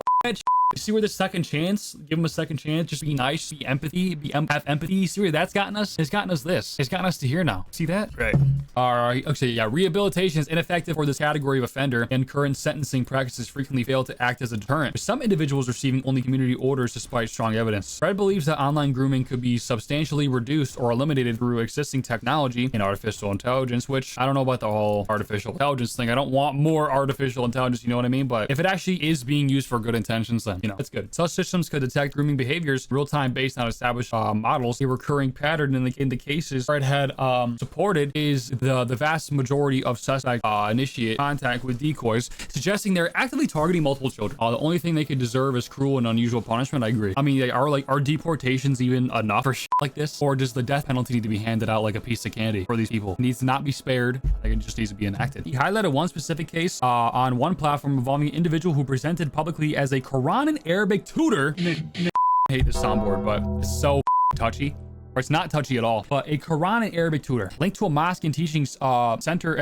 You see where the second chance, give them a second chance, just be nice, be empathy, have empathy. You see where that's gotten us? It's gotten us this. It's gotten us to here now. See that? Right. All right. Okay. Yeah. Rehabilitation is ineffective for this category of offender, and current sentencing practices frequently fail to act as a deterrent. With some individuals receiving only community orders despite strong evidence. Fred believes that online grooming could be substantially reduced or eliminated through existing technology and artificial intelligence, which I don't know about the whole artificial intelligence thing. I don't want more artificial intelligence, you know what I mean? But if it actually is being used for good intentions, then, you know, it's good. Such systems could detect grooming behaviors real time based on established models. A recurring pattern in the cases Fred had supported is the vast majority of suspects initiate contact with decoys, suggesting they're actively targeting multiple children. The only thing they could deserve is cruel and unusual punishment. I agree. I mean, are deportations even enough for shit like this, or does the death penalty need to be handed out like a piece of candy for these people? It needs to not be spared. I think it just needs to be enacted. He highlighted one specific case on one platform involving an individual who presented publicly as a Quran and Arabic tutor. I hate this soundboard, but it's so touchy. Or it's not touchy at all, but a Quran and Arabic tutor linked to a mosque and teaching century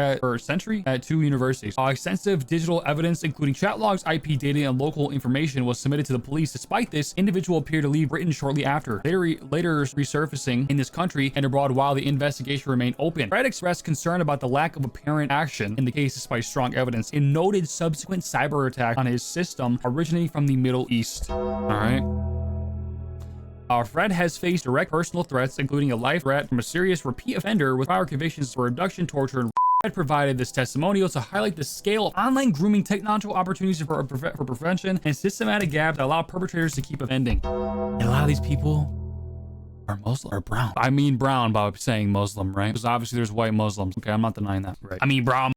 at 2 universities. Extensive digital evidence, including chat logs, IP data, and local information, was submitted to the police. Despite this, individual appeared to leave Britain shortly after, later resurfacing in this country and abroad while the investigation remained open. Fred expressed concern about the lack of apparent action in the case despite strong evidence, and noted subsequent cyber attack on his system originating from the Middle East. All right. Fred has faced direct personal threats, including a life threat from a serious repeat offender with prior convictions for abduction, torture, and Fred provided this testimonial to highlight the scale of online grooming technological opportunities for prevention and systematic gaps that allow perpetrators to keep offending. And a lot of these people are Muslim or brown. I mean brown by saying Muslim, right? Because obviously there's white Muslims. Okay, I'm not denying that. Right. I mean brown.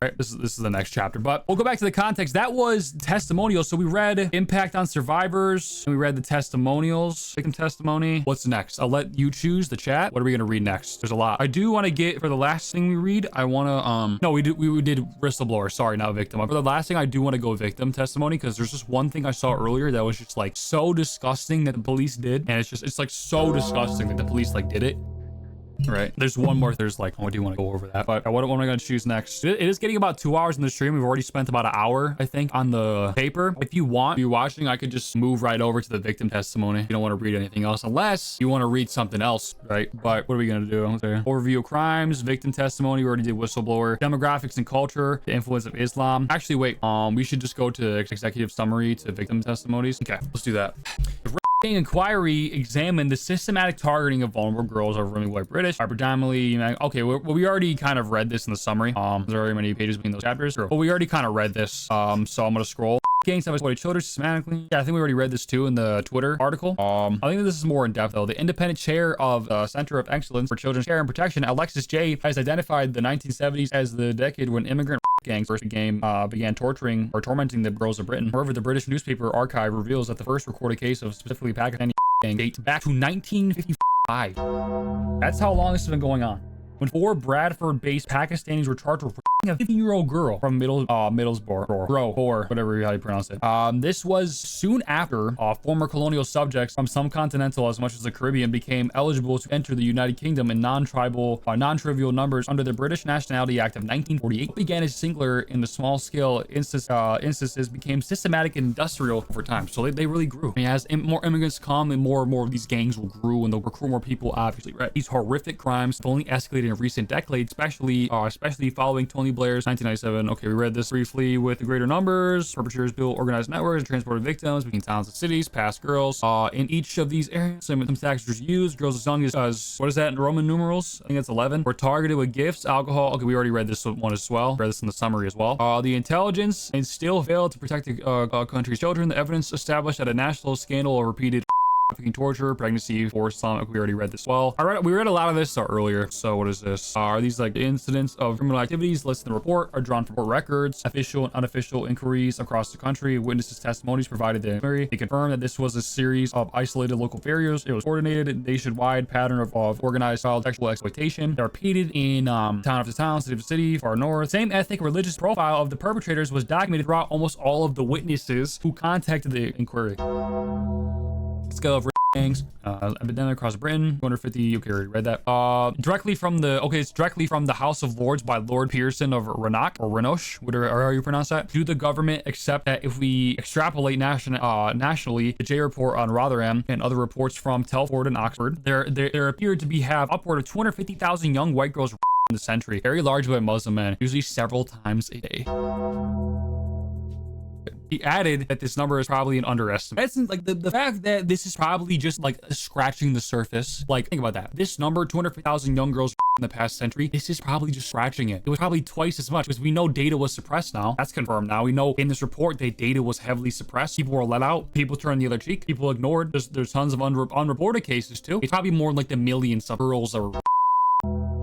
right? This is the next chapter, but we'll go back to the context. That was testimonials. So we read impact on survivors, and we read the testimonials, victim testimony. What's next? I'll let you choose the chat. What are we gonna read next? There's a lot. I do want to get, for the last thing we read, I want to no, we did whistleblower. Sorry, not victim. For the last thing, I do want to go victim testimony, because there's just one thing I saw earlier that was just like so disgusting that the police did, and it's like so disgusting that the police like did it. Right, there's one more. There's like, oh, I do want to go over that, but what am I going to choose next? It is getting about 2 hours in the stream. We've already spent about an hour, I think, on the paper. If you want, if you're watching, I could just move right over to the victim testimony. You don't want to read anything else unless you want to read something else, right? But what are we going to do? Okay. Overview of crimes, victim testimony. We already did whistleblower, demographics and culture, the influence of Islam. Actually, wait, we should just go to executive summary to victim testimonies. Okay, let's do that. Inquiry examined the systematic targeting of vulnerable girls overwhelmingly white British are predominantly okay. Well, we already kind of read this in the summary. There are already many pages between those chapters, but we already kind of read this. So I'm gonna scroll. Gangs have exploited children systematically. Yeah, I think we already read this too in the Twitter article. I think this is more in depth though. The independent chair of the Center of Excellence for Children's Care and Protection, Alexis J, has identified the 1970s as the decade when immigrant gangs first began torturing or tormenting the girls of Britain. However, the British newspaper archive reveals that the first recorded case of specifically Pakistani gang dates back to 1955. That's how long this has been going on. When 4 Bradford-based Pakistanis were charged with a 15-year-old girl from Middlesbrough, or whatever how you pronounce it. This was soon after former colonial subjects from some continental as much as the Caribbean became eligible to enter the United Kingdom in non-trivial numbers under the British Nationality Act of 1948. What began as singular in the small-scale instances became systematic and industrial over time. So they really grew. I mean, as more immigrants come, and more of these gangs will grow, and they'll recruit more people. Obviously, right? These horrific crimes have only escalated in recent decades, especially following Tony Blair's 1997. Okay, we read this briefly. With the greater numbers, perpetrators built organized networks and transported victims between towns and cities, past girls. In each of these areas, some tactics were used. Girls as young as what is that in Roman numerals? I think it's 11. Were targeted with gifts, alcohol. Okay, we already read this one as well. Read this in the summary as well. The intelligence and still failed to protect the country's children. The evidence established that a national scandal of repeated trafficking, torture, pregnancy, forced Islamic. We already read this well. We read a lot of this earlier. So what is this? Are these like incidents of criminal activities listed in the report are drawn from court records, official and unofficial inquiries across the country, witnesses' testimonies provided the inquiry. They confirmed that this was a series of isolated local failures. It was coordinated nationwide pattern of organized child sexual exploitation. They're repeated in town after town, city after city, far north. Same ethnic religious profile of the perpetrators was documented throughout almost all of the witnesses who contacted the inquiry. Scale of gangs, epidemic across Britain, 250. Okay, already read that. It's directly from the House of Lords by Lord Pearson of Rannoch or Renosh, whatever how you pronounce that. Do the government accept that if we extrapolate nationally, the J report on Rotherham and other reports from Telford and Oxford, there appeared to have upward of 250,000 young white girls in the century, very large by Muslim men, usually several times a day. He added that this number is probably an underestimate. That's like the fact that this is probably just like scratching the surface. Like, think about that. This number, 250,000 young girls in the past century, this is probably just scratching it. It was probably twice as much because we know data was suppressed now. That's confirmed now. We know in this report that data was heavily suppressed. People were let out. People turned the other cheek. People ignored. There's tons of unreported cases too. It's probably more like the millions of girls that were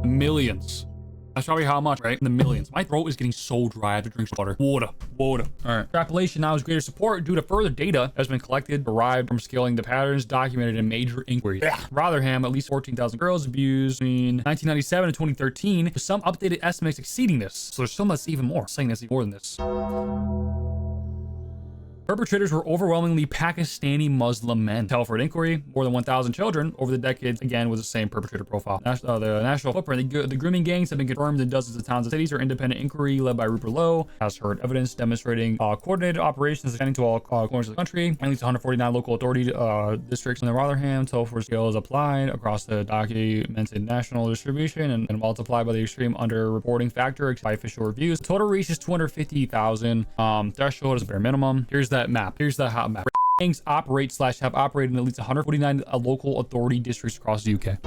millions. That's probably how much, right? In the millions. My throat is getting so dry. I have to drink some water. All right. Extrapolation now is greater support due to further data has been collected, derived from scaling the patterns documented in major inquiries. Rotherham, at least 14,000 girls abused between 1997 and 2013, with some updated estimates exceeding this. So there's some that's even more, saying that's even more than this. Perpetrators were overwhelmingly Pakistani Muslim men. Telford inquiry, more than 1,000 children over the decades, again, was the same perpetrator profile. The national footprint, the grooming gangs have been confirmed in dozens of towns and cities. Our independent inquiry led by Rupert Lowe has heard evidence demonstrating coordinated operations extending to all corners of the country. At least 149 local authority districts in the Rotherham. Telford scale is applied across the documented national distribution and multiplied by the extreme underreporting factor by official reviews. Total reaches 250,000. Threshold is bare minimum. Here's that map. Here's the hot map. Gangs operate / have operated in at least 149 local authority districts across the UK.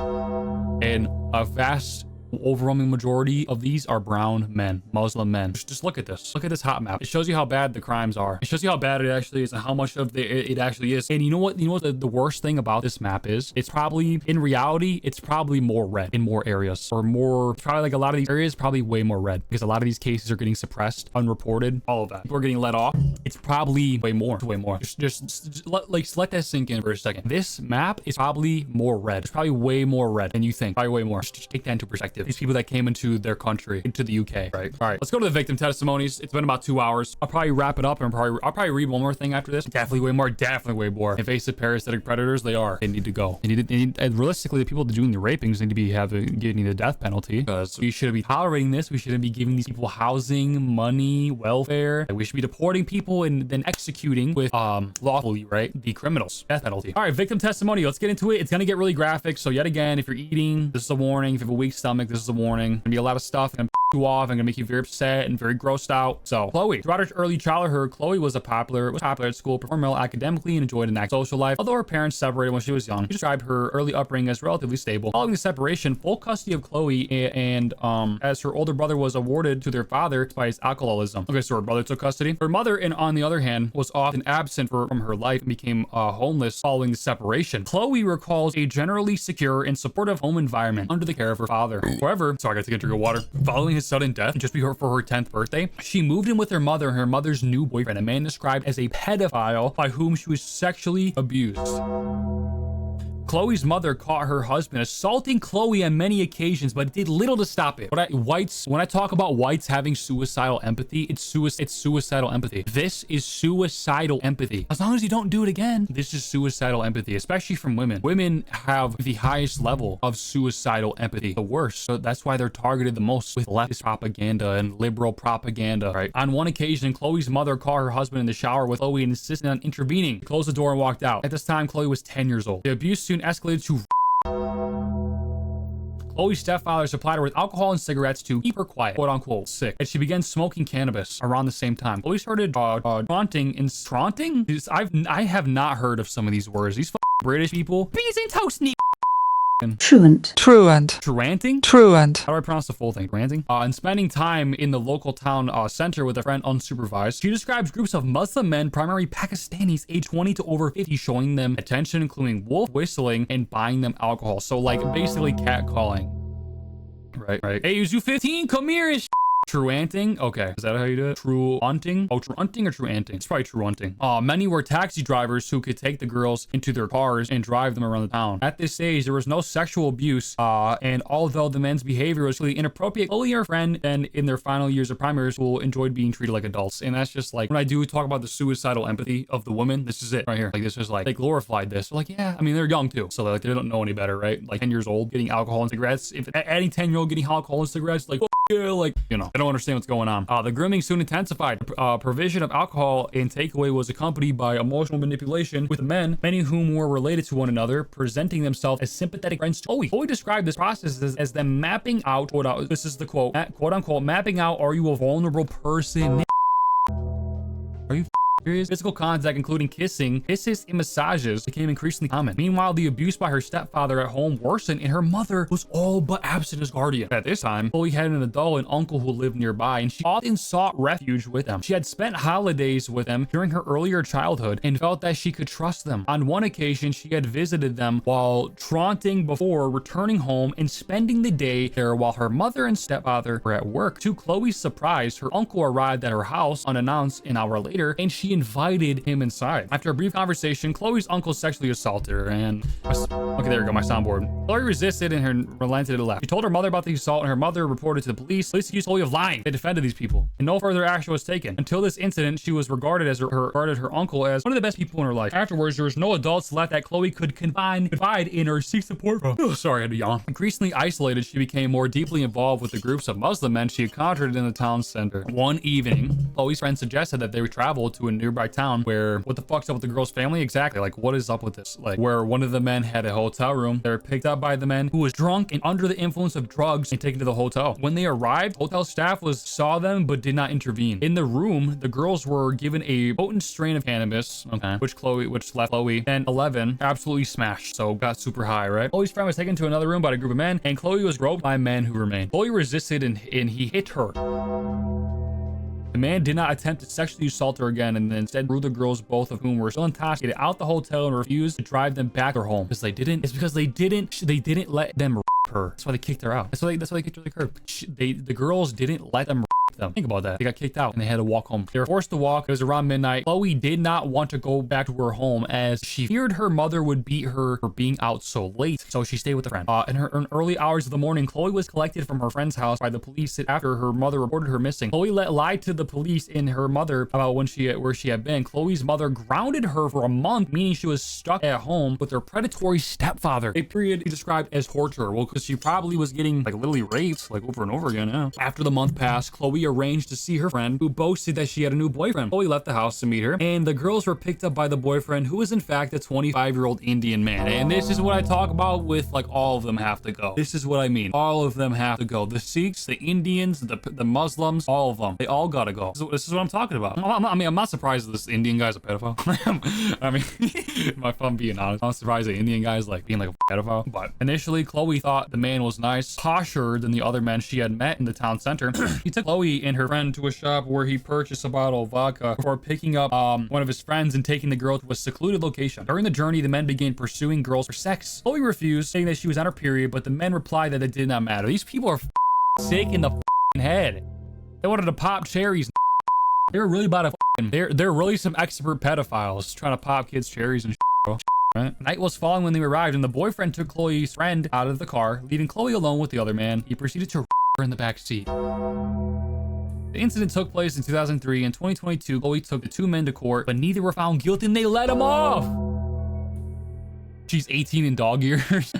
And a vast overwhelming majority of these are brown men, Muslim men. Just look at this. Look at this hot map. It shows you how bad the crimes are. It shows you how bad it actually is and how much of it actually is. And you know what? You know what the worst thing about this map is? It's probably, in reality, it's probably more red in more areas, or more, it's probably like a lot of these areas probably way more red because a lot of these cases are getting suppressed, unreported, all of that. People are getting let off. It's probably way more. Just let that sink in for a second. This map is probably more red. It's probably way more red than you think. Probably way more. Just take that into perspective. These people that came into their country, into the UK, right? All right, let's go to the victim testimonies. It's been about 2 hours. I'll probably wrap it up and I'll probably read one more thing after this. Definitely way more. Invasive parasitic predators, they need to go. And realistically, the people doing the rapings need to be getting the death penalty, because we shouldn't be tolerating this. We shouldn't be giving these people housing, money, welfare. We should be deporting people and then executing with lawfully, right, the criminals. Death penalty. All right, victim testimony. Let's get into it. It's gonna get really graphic. So yet again, if you're eating, this is a warning. If you have a weak stomach, this is a warning. Gonna be a lot of stuff and you off and gonna make you very upset and very grossed out. So Chloe, throughout her early childhood, Chloe was popular at school, performed well academically, and enjoyed an active social life. Although her parents separated when she was young, she described her early upbringing as relatively stable. Following the separation, full custody of Chloe and as her older brother was awarded to their father by his alcoholism. Okay, so her brother took custody. Her mother, and on the other hand, was often absent from her life and became homeless following the separation. Chloe recalls a generally secure and supportive home environment under the care of her father. However, sorry, I got to get a drink of water. Following his sudden death just before her 10th birthday, she moved in with her mother and her mother's new boyfriend, a man described as a pedophile by whom she was sexually abused. Chloe's mother caught her husband assaulting Chloe on many occasions, but did little to stop it. When I talk about whites having suicidal empathy, it's suicidal empathy. This is suicidal empathy. As long as you don't do it again, this is suicidal empathy, especially from women. Women have the highest level of suicidal empathy, the worst. So that's why they're targeted the most with leftist propaganda and liberal propaganda, right? On one occasion, Chloe's mother caught her husband in the shower with Chloe and insisted on intervening. He closed the door and walked out. At this time, Chloe was 10 years old. The abuse soon escalated to Chloe's stepfather supplied her with alcohol and cigarettes to keep her quiet, quote unquote, sick, and she began smoking cannabis around the same time. Chloe started taunting. I have not heard of some of these words. These British people. Beans and toast, Truant. Truanting? Truant. How do I pronounce the full thing? Truanting? And spending time in the local town center with a friend unsupervised. She describes groups of Muslim men, primarily Pakistanis, age 20 to over 50, showing them attention, including wolf whistling and buying them alcohol. So like basically catcalling. Right. Hey, you 15, come here and Truanting? Okay. Is that how you do it? Truanting? Oh, truanting or truanting? It's probably truanting. Many were taxi drivers who could take the girls into their cars and drive them around the town. At this stage, there was no sexual abuse, and although the men's behavior was really inappropriate, Chloe and her friend then in their final years of primary school enjoyed being treated like adults. And that's just like, when I do talk about the suicidal empathy of the woman, this is it right here. Like, this is like, they glorified this. They're like, yeah, I mean, they're young too. So like, they don't know any better, right? Like 10 years old, getting alcohol and cigarettes. If any 10-year-old getting alcohol and cigarettes, like, yeah, like, you know, I don't understand what's going on. The grooming soon intensified. Provision of alcohol and takeaway was accompanied by emotional manipulation with men, many of whom were related to one another, presenting themselves as sympathetic friends to Chloe. Chloe described this process as them mapping out, this is the quote, quote unquote, mapping out, are you a vulnerable person? Are you serious? Physical contact, including kisses and massages, became increasingly common. Meanwhile, the abuse by her stepfather at home worsened, and her mother was all but absent as guardian. At this time, Chloe had an adult and uncle who lived nearby, and she often sought refuge with them. She had spent holidays with them during her earlier childhood and felt that she could trust them. On one occasion, she had visited them while taunting before returning home and spending the day there while her mother and stepfather were at work. To Chloe's surprise, her uncle arrived at her house unannounced an hour later, and she invited him inside. After a brief conversation, Chloe's uncle sexually assaulted her, and okay, there we go, my soundboard. Chloe resisted and relented and left. She told her mother about the assault, and her mother reported to the police. Police accused Chloe of lying. They defended these people, and no further action was taken. Until this incident, she was regarded her uncle as one of the best people in her life. Afterwards, there was no adults left that Chloe could confide in or seek support from. Oh, sorry, I had to yawn. Increasingly isolated, she became more deeply involved with the groups of Muslim men she encountered in the town center. One evening, Chloe's friend suggested that they would travel to a nearby town where what the fuck's up with the girl's family? Exactly. Like, what is up with this? Like, where one of the men had a hotel room. They were picked up by the man who was drunk and under the influence of drugs and taken to the hotel. When they arrived, hotel staff saw them but did not intervene. In the room, the girls were given a potent strain of cannabis, okay, which left Chloe and 11 absolutely smashed. So got super high, right? Chloe's friend was taken to another room by a group of men, and Chloe was groped by men who remained. Chloe resisted and he hit her. The man did not attempt to sexually assault her again, and instead threw the girls, both of whom were still intoxicated, out the hotel and refused to drive them back to their home. Because they didn't. It's because they didn't let them rape her. That's why they kicked her out. That's why they kicked her to the curb. The girls didn't let them rape them. Think about that. They got kicked out and they had to walk home. They were forced to walk. It was around midnight. Chloe did not want to go back to her home as she feared her mother would beat her for being out so late. So she stayed with a friend. In her early hours of the morning, Chloe was collected from her friend's house by the police after her mother reported her missing. Chloe lied to the police and her mother about where she had been. Chloe's mother grounded her for a month, meaning she was stuck at home with her predatory stepfather. A period he described as torture. Well, because she probably was getting like literally raped like over and over again. Yeah. After the month passed, Chloe arranged to see her friend who boasted that she had a new boyfriend. Chloe left the house to meet her, and the girls were picked up by the boyfriend, who was in fact a 25-year-old Indian man. And this is what I talk about with like all of them have to go. This is what I mean. All of them have to go. The Sikhs, the Indians, the Muslims, all of them. They all gotta go. This is what I'm talking about. I mean, I'm not surprised that this Indian guy's a pedophile. I mean, if I'm being honest, I'm not surprised the Indian guy's like being like a pedophile. But initially, Chloe thought the man was nice, posher than the other men she had met in the town center. He took Chloe and her friend to a shop where he purchased a bottle of vodka before picking up one of his friends and taking the girl to a secluded location. During the journey, the men began pursuing girls for sex. Chloe refused, saying that she was on her period, but the men replied that it did not matter. These people are sick in the head. They wanted to pop cherries. They're really about to they're really some expert pedophiles trying to pop kids cherries and shit, bro. Right? Night was falling when they arrived, and the boyfriend took Chloe's friend out of the car, leaving Chloe alone with the other man. He proceeded to her in the back seat. The incident took place in 2003. In 2022, Chloe took the two men to court, but neither were found guilty, and they let him off. She's 18 in dog years.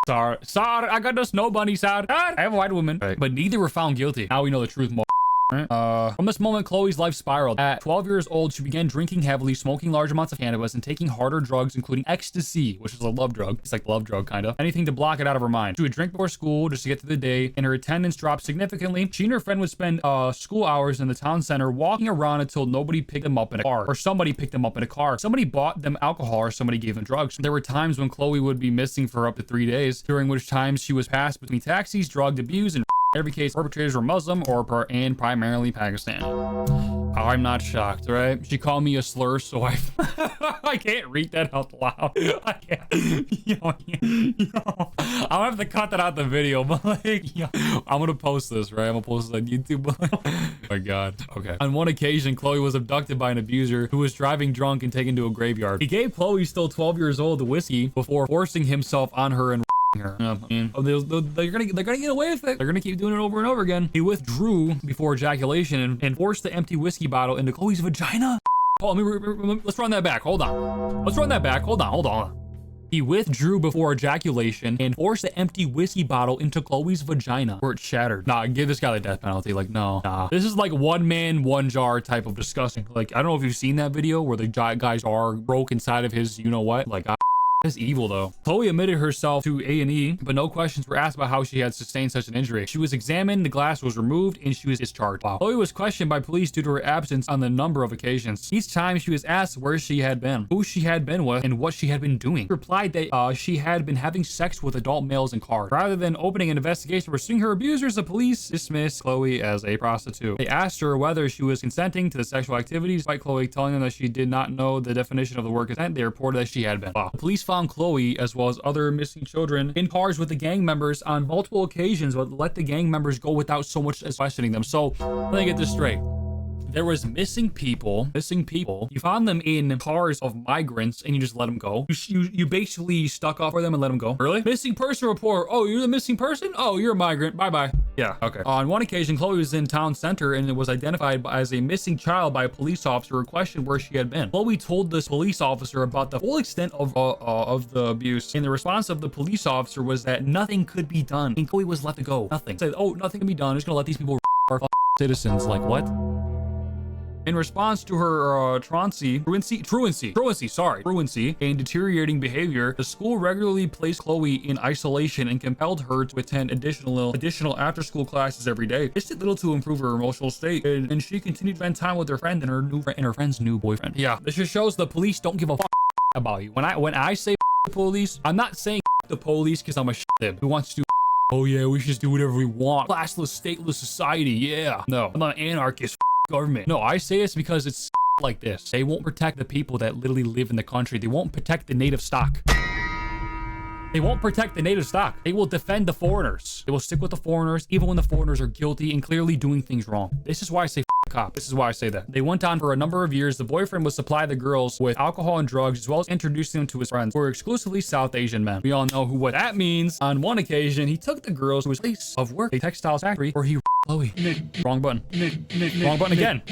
Sorry, I got no snow bunny, sorry. I have a white woman, right, but neither were found guilty. Now we know the truth more. Right. From this moment, Chloe's life spiraled. At 12 years old, she began drinking heavily, smoking large amounts of cannabis, and taking harder drugs, including ecstasy, which is a love drug. It's like love drug, kind of. Anything to block it out of her mind. She would drink before school just to get through the day, and her attendance dropped significantly. She and her friend would spend school hours in the town center walking around until nobody picked them up in a car, or somebody picked them up in a car. Somebody bought them alcohol, or somebody gave them drugs. There were times when Chloe would be missing for up to 3 days, during which times she was passed between taxis, drug abuse, and in every case, perpetrators were Muslim and primarily Pakistan. I'm not shocked, right? She called me a slur, so I can't read that out loud. I can't. Yo, I'm gonna have to cut that out the video, but like, yo, I'm gonna post this, right? I'm gonna post this on YouTube. Oh my God. Okay. On one occasion, Chloe was abducted by an abuser who was driving drunk and taken to a graveyard. He gave Chloe, still 12 years old, the whiskey before forcing himself on her and her. Yeah, I mean, they're gonna get away with it. They're gonna keep doing it over and over again. He withdrew before ejaculation and forced the empty whiskey bottle into Chloe's vagina. Oh, let's run that back. Hold on. Let's run that back. Hold on. He withdrew before ejaculation and forced the empty whiskey bottle into Chloe's vagina, where it shattered. Nah, give this guy the death penalty. Like, no. Nah. This is like one man, one jar type of disgusting. Like, I don't know if you've seen that video where the guy's jar broke inside of his, you know what? Like, that's evil, though. Chloe admitted herself to A&E, but no questions were asked about how she had sustained such an injury. She was examined, the glass was removed, and she was discharged. Wow. Chloe was questioned by police due to her absence on the number of occasions. Each time she was asked where she had been, who she had been with, and what she had been doing. She replied that she had been having sex with adult males in cars. Rather than opening an investigation pursuing her abusers, the police dismissed Chloe as a prostitute. They asked her whether she was consenting to the sexual activities, despite Chloe telling them that she did not know the definition of the word consent. They reported that she had been. Wow. The police found Chloe, as well as other missing children, in cars with the gang members on multiple occasions, but let the gang members go without so much as questioning them. So let me get this straight. There was missing people. You found them in cars of migrants and you just let them go. You basically stuck up for them and let them go. Really? Missing person report. Oh, you're the missing person? Oh, you're a migrant. Bye-bye. Yeah, okay. On one occasion, Chloe was in town center and it was identified as a missing child by a police officer who questioned where she had been. Chloe told this police officer about the full extent of the abuse, and the response of the police officer was that nothing could be done, and Chloe was let to go. Nothing. Said, oh, nothing can be done. I'm just gonna let these people are citizens. Like, what? In response to her truancy and deteriorating behavior, the school regularly placed Chloe in isolation and compelled her to attend additional after-school classes every day. This did little to improve her emotional state, and she continued to spend time with her friend and her friend's new boyfriend. Yeah, this just shows the police don't give a fuck about you. When I say the police, I'm not saying the police because I'm a shit who wants to. Oh yeah, we should just do whatever we want. Classless, stateless society. Yeah. No, I'm not an anarchist. Government. No, I say this because it's like this. They won't protect the people that literally live in the country. They won't protect the native stock. They won't protect the native stock. They will defend the foreigners. They will stick with the foreigners, even when the foreigners are guilty and clearly doing things wrong. This is why I say cop. This is why I say that. They went on for a number of years. The boyfriend would supply the girls with alcohol and drugs, as well as introducing them to his friends, who were exclusively South Asian men. We all know what that means. On one occasion, he took the girls to his place of work, a textiles factory, where he Chloe. Wrong button. Wrong button again.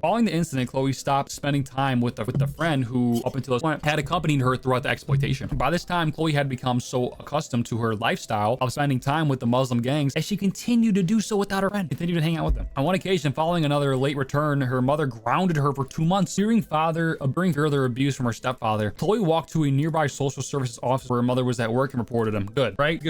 Following the incident, Chloe stopped spending time with the friend who, up until this point, had accompanied her throughout the exploitation. By this time, Chloe had become so accustomed to her lifestyle of spending time with the Muslim gangs that she continued to do so without her friend, continued to hang out with them. On one occasion, following another late return, her mother grounded her for 2 months, fearing further abuse from her stepfather. Chloe walked to a nearby social services office where her mother was at work and reported him. Good, right?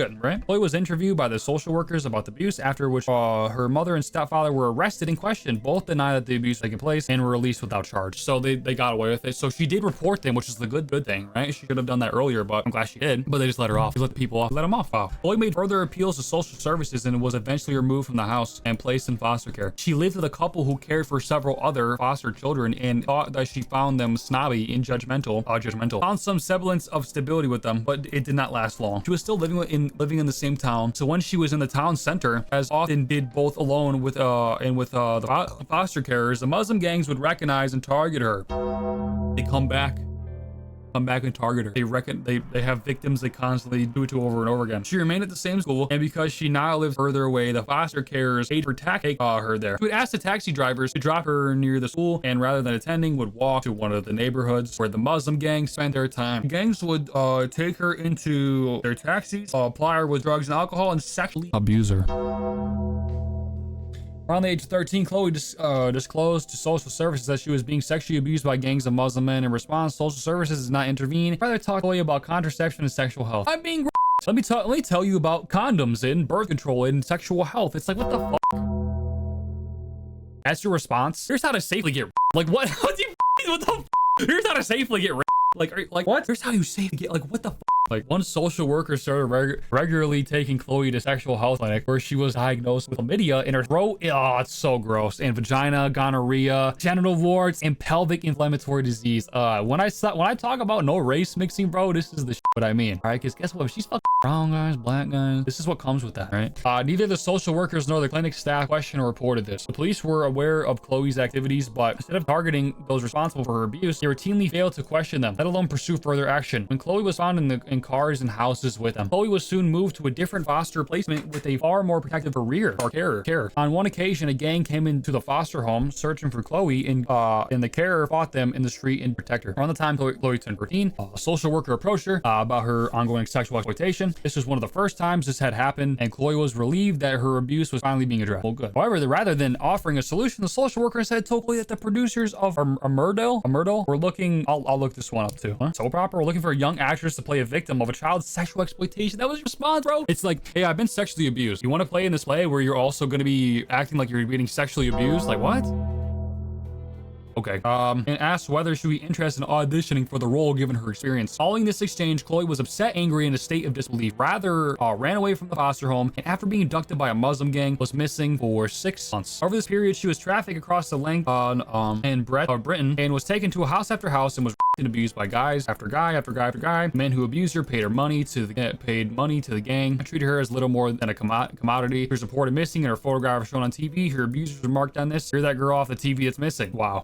Chloe was interviewed by the social workers about the abuse, after which her mother and stepfather were arrested and questioned. Both denied that the abuse had taken place and were released without charge. So they got away with it. So she did report them, which is the good thing, right? She could have done that earlier, but I'm glad she did. But they just let her off. They let the people off. Let them off. Wow. Chloe made further appeals to social services and was eventually removed from the house and placed in foster care. She lived with a couple who cared for several other foster children and thought that she found them snobby and judgmental. Found some semblance of stability with them, but it did not last long. She was still living in the same town. So when she was in the town center, as often did both alone with the foster carers, the Muslim gangs would recognize and target her. They come back and target her. They have victims they constantly do it to over and over again. She remained at the same school, and because she now lived further away, the foster carers paid for take her there. She would ask the taxi drivers to drop her near the school, and rather than attending, would walk to one of the neighborhoods where the Muslim gangs spent their time. The gangs would take her into their taxis, ply her with drugs and alcohol, and sexually abuse her. Around the age of 13, Chloe disclosed to social services that she was being sexually abused by gangs of Muslim men. In response, social services did not intervene. Rather, talk to Chloe about contraception and sexual health. I'm being let me tell you about condoms and birth control and sexual health. It's like, what the fuck? That's your response? Here's how to safely get like what? What the fuck? Here's how to safely get like what? Here's how you safely get like what the fuck? Like, one social worker started regularly taking Chloe to sexual health clinic where she was diagnosed with chlamydia in her throat. Oh, it's so gross. And vagina, gonorrhea, genital warts, and pelvic inflammatory disease. When I talk about no race mixing, bro, this is the shit what I mean. All right, because guess what? If she's fucking brown guys, black guys, this is what comes with that, right? Neither the social workers nor the clinic staff questioned or reported this. The police were aware of Chloe's activities, but instead of targeting those responsible for her abuse, they routinely failed to question them, let alone pursue further action. When Chloe was found in cars and houses with them, Chloe was soon moved to a different foster placement with a far more protective career or care. On one occasion, a gang came into the foster home searching for Chloe, and the carer fought them in the street and protected her. Around the time Chloe turned 13, a social worker approached her about her ongoing sexual exploitation. This was one of the first times this had happened, and Chloe was relieved that her abuse was finally being addressed. Well, good. However, rather than offering a solution, the social worker instead told Chloe that the producers of Myrtle were looking. I'll look this one up too. So proper. We're looking for a young actress to play a victim of a child's sexual exploitation. That was your response, bro. It's like, hey, I've been sexually abused. You want to play in this play where you're also going to be acting like you're being sexually abused? Like, what? Okay. And asked whether she would be interested in auditioning for the role given her experience. Following this exchange, Chloe was upset, angry, in a state of disbelief. Rather, ran away from the foster home, and after being abducted by a Muslim gang, was missing for 6 months. Over this period, she was trafficked across the length and breadth of Britain, and was taken to house after house and was and abused by guys after guy. Men who abused her paid money to the gang, and treated her as little more than a commodity. She was reported missing, and her photograph was shown on TV. Her abusers were marked on this. Hear that girl off the TV that's missing. Wow.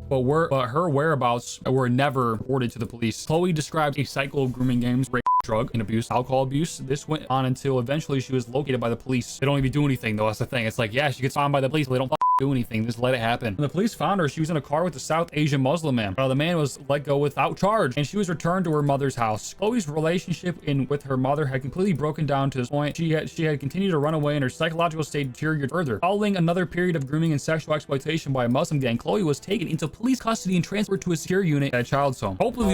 But her whereabouts were never reported to the police. Chloe described a cycle of grooming games, rape, drug and abuse, alcohol abuse. This went on until eventually she was located by the police. They don't even do anything though. That's the thing. It's like, yeah, she gets found by the police, but they don't do anything. Just let it happen. When the police found her, she was in a car with a South Asian Muslim man. The man was let go without charge, and she was returned to her mother's house. Chloe's relationship with her mother had completely broken down to this point. She had continued to run away, and her psychological state deteriorated further. Following another period of grooming and sexual exploitation by a Muslim gang, Chloe was taken into police custody and transferred to a secure unit at a child's home. Hopefully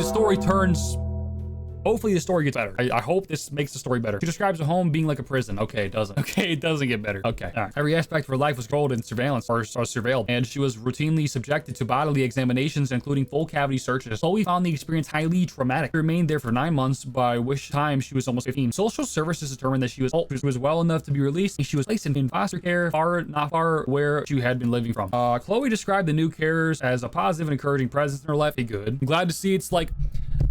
the story gets better. I hope this makes the story better. She describes the home being like a prison. Okay, it doesn't. Okay, it doesn't get better. Okay. All right. Every aspect of her life was controlled and surveillance or surveilled, and she was routinely subjected to bodily examinations, including full cavity searches. Chloe found the experience highly traumatic. She remained there for 9 months, by which time she was almost 15. Social services determined that she was well enough to be released, and she was placed in foster care, not far where she had been living from. Chloe described the new carers as a positive and encouraging presence in her life. Hey, good. I'm glad to see it's like,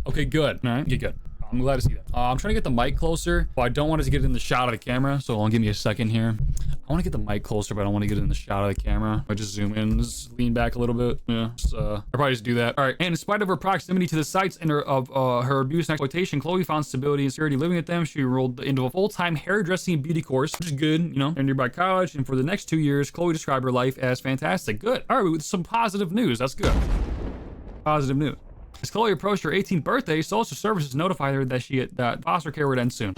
okay, good. All right, get good. I'm glad to see that. I'm trying to get the mic closer, but I don't want it to get in the shot of the camera. So give me a second here. I want to get the mic closer, but I don't want to get in the shot of the camera. I just zoom in, just lean back a little bit. Yeah, I'll probably just do that. All right. And in spite of her proximity to the sites and her abuse and exploitation, Chloe found stability and security living with them. She enrolled into a full-time hairdressing and beauty course, which is good, you know, in nearby college. And for the next 2 years, Chloe described her life as fantastic. Good. All right, with some positive news. That's good. Positive news. As Chloe approached her 18th birthday, social services notified her that foster care would end soon.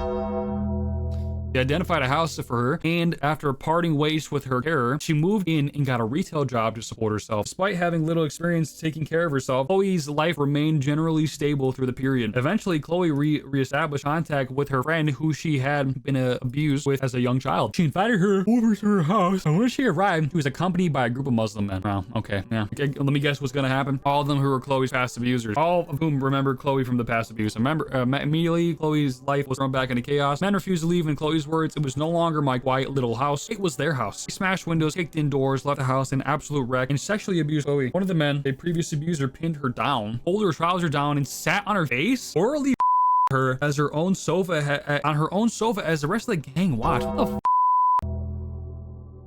They identified a house for her, and after parting ways with her carer, she moved in and got a retail job to support herself. Despite having little experience taking care of herself, Chloe's life remained generally stable through the period. Eventually, Chloe reestablished contact with her friend who she had been abused with as a young child. She invited her over to her house, and when she arrived, she was accompanied by a group of Muslim men. Wow, okay, yeah. Okay, let me guess what's gonna happen. All of them who were Chloe's past abusers, all of whom remembered Chloe from the past abuse. Immediately, Chloe's life was thrown back into chaos. Men refused to leave, and Chloe's words, it was no longer my quiet little house. It was their house. They smashed windows, kicked in doors, left the house in absolute wreck, and sexually abused Chloe. One of the men, a previous abuser, pinned her down, pulled her trousers down, and sat on her face, orally her as her own sofa on her own sofa as the rest of the gang watched. What the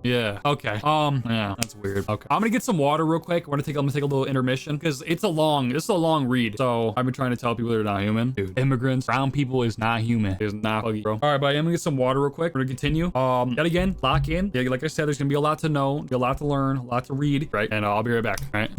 Yeah. Okay. Yeah, that's weird. Okay. I'm gonna get some water real quick. I'm gonna take a little intermission because this is a long read. So I've been trying to tell people they're not human. Dude, immigrants, brown people is not human. It's not buggy, bro. All right, but I'm gonna get some water real quick. We're gonna continue. Yet again, lock in. Yeah, like I said, there's gonna be a lot to know, a lot to learn, a lot to read, right? And I'll be right back. All right.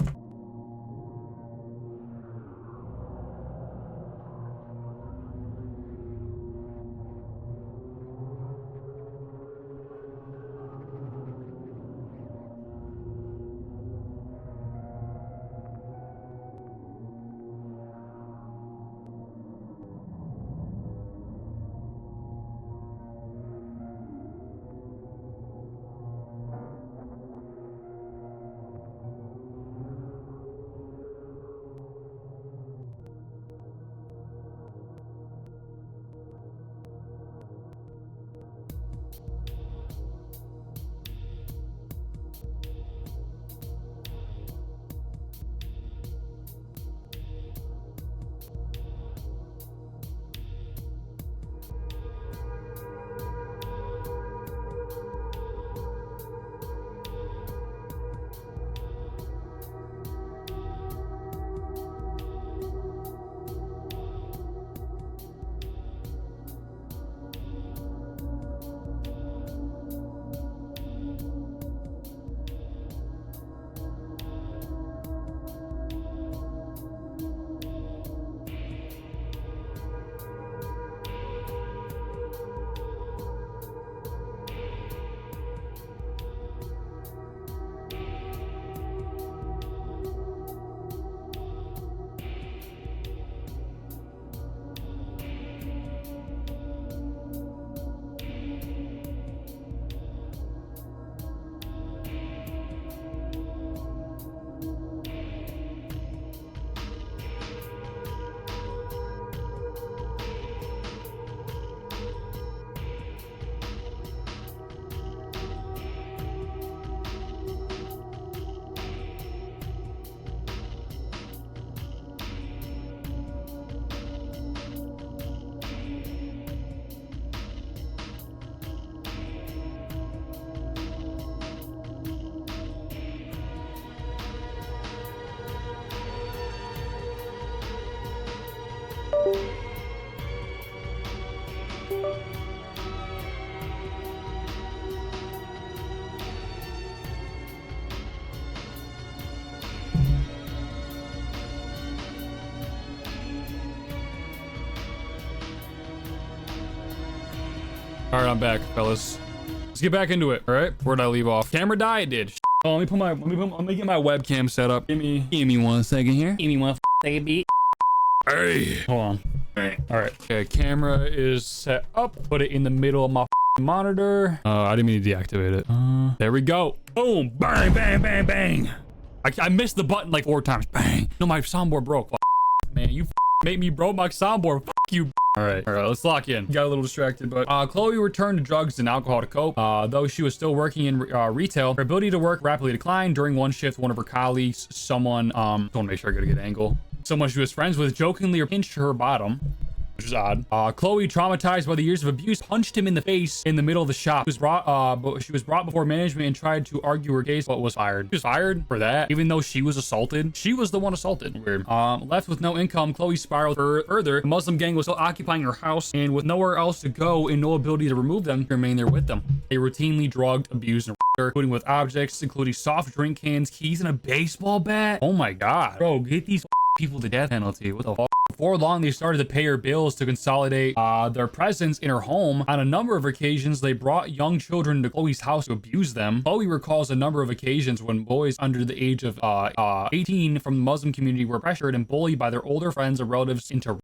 All right, I'm back, fellas. Let's get back into it. All right, where'd I leave off? Camera die, it did. Oh, let me get my webcam set up. Give me 1 second here. Give me 1 second, beat. Hey, hold on. All right. Okay, camera is set up. Put it in the middle of my monitor. I didn't mean to deactivate it. There we go. Boom, bang, bang, bang, bang. I missed the button like 4 times. Bang. No, my soundboard broke. Man, you made me broke my soundboard. You. All right, let's lock in. Got a little distracted, but Chloe returned to drugs and alcohol to cope. Though she was still working in retail, her ability to work rapidly declined. During one shift, one of her colleagues, someone, want to make sure I get a good angle. Someone she was friends with jokingly pinched her bottom, which is odd. Chloe, traumatized by the years of abuse, punched him in the face in the middle of the shop. She was brought before management and tried to argue her case, but was fired. She was fired for that, even though she was assaulted. She was the one assaulted. Weird. Left with no income, Chloe spiraled further. The Muslim gang was still occupying her house, and with nowhere else to go and no ability to remove them, she remained there with them. They routinely drugged, abused, and her, including with objects, including soft drink cans, keys, and a baseball bat. Oh my god. Bro, get these people the death penalty. What the fuck? Before long, they started to pay her bills to consolidate their presence in her home. On a number of occasions, they brought young children to Chloe's house to abuse them. Chloe recalls a number of occasions when boys under the age of 18 from the Muslim community were pressured and bullied by their older friends or relatives into her.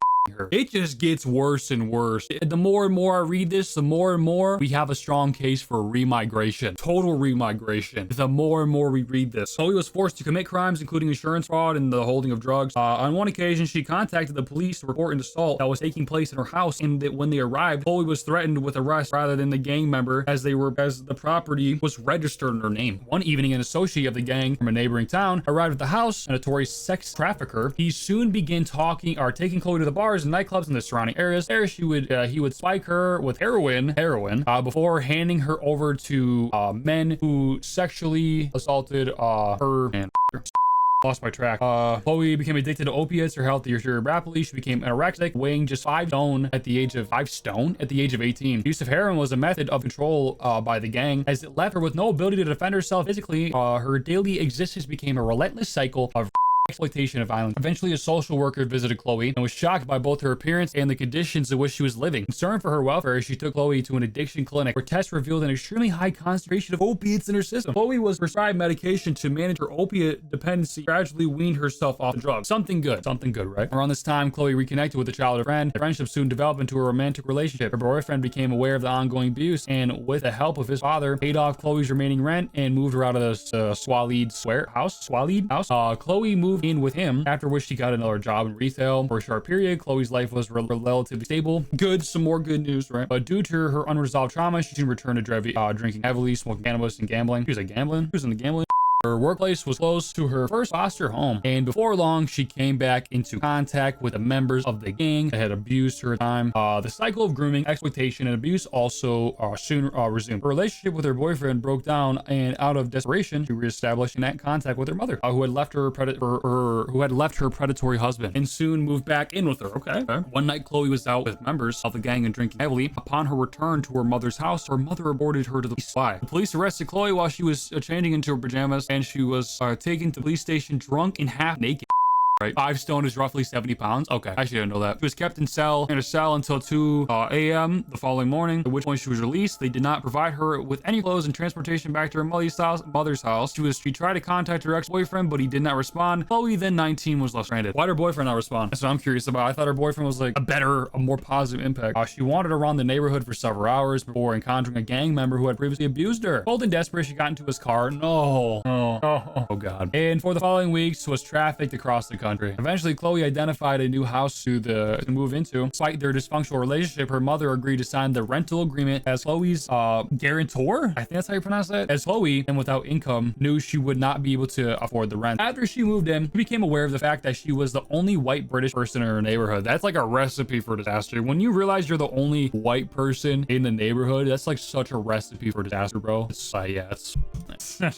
It just gets worse and worse. The more and more I read this, the more and more we have a strong case for remigration. Total remigration. The more and more we read this. Chloe was forced to commit crimes, including insurance fraud and the holding of drugs. On one occasion, she contacted the police to report an assault that was taking place in her house, and that when they arrived, Chloe was threatened with arrest rather than the gang member, as the property was registered in her name. One evening, an associate of the gang from a neighboring town arrived at the house, a notorious sex trafficker. He soon began taking Chloe to the bars and nightclubs in the surrounding areas. There he would spike her with heroin before handing her over to men who sexually assaulted her and lost my track. Chloe became addicted to opiates. Her health deteriorated rapidly. She became anorexic, weighing just 5 stone at the age of 18. Use of heroin was a method of control by the gang, as it left her with no ability to defend herself physically. Her daily existence became a relentless cycle of exploitation of violence. Eventually, a social worker visited Chloe and was shocked by both her appearance and the conditions in which she was living. Concerned for her welfare, she took Chloe to an addiction clinic where tests revealed an extremely high concentration of opiates in her system. Chloe was prescribed medication to manage her opiate dependency, gradually weaned herself off the drugs. Something good, right? Around this time, Chloe reconnected with a childhood friend. The friendship soon developed into a romantic relationship. Her boyfriend became aware of the ongoing abuse, and with the help of his father, paid off Chloe's remaining rent and moved her out of the Swalid house. Chloe moved in with him, after which she got another job in retail. For a short period, Chloe's life was relatively stable. Some more good news, right? But due to her unresolved trauma, she soon returned to drinking heavily, smoking cannabis, and gambling. She was like gambling. She was in the gambling. Her workplace was close to her first foster home, and before long, she came back into contact with the members of the gang that had abused her time. The cycle of grooming, exploitation, and abuse also soon resumed. Her relationship with her boyfriend broke down, and out of desperation, she reestablished that contact with her mother, who had left her predatory husband, and soon moved back in with her. Okay. One night, Chloe was out with members of the gang and drinking heavily. Upon her return to her mother's house, her mother reported her to the police. Why? The police arrested Chloe while she was changing into her pajamas, and she was taken to the police station drunk and half naked. Right, 5 stone is roughly 70 pounds. Okay, I should know that. She was kept in a cell until 2 a.m. the following morning, at which point she was released. They did not provide her with any clothes and transportation back to her mother's house. She tried to contact her ex-boyfriend, but he did not respond. Chloe, then 19, was left stranded. Why did her boyfriend not respond? That's what I'm curious about. I thought her boyfriend was like a more positive impact. She wandered around the neighborhood for several hours before encountering a gang member who had previously abused her. Cold and desperate, she got into his car. Oh god. And for the following weeks, was trafficked across the country. Eventually, Chloe identified a new house to move into. Despite their dysfunctional relationship, her mother agreed to sign the rental agreement as Chloe's guarantor. I think that's how you pronounce that. As Chloe, and without income, knew she would not be able to afford the rent. After she moved in, she became aware of the fact that she was the only white British person in her neighborhood. That's like a recipe for disaster. When you realize you're the only white person in the neighborhood, that's like such a recipe for disaster, bro. It's such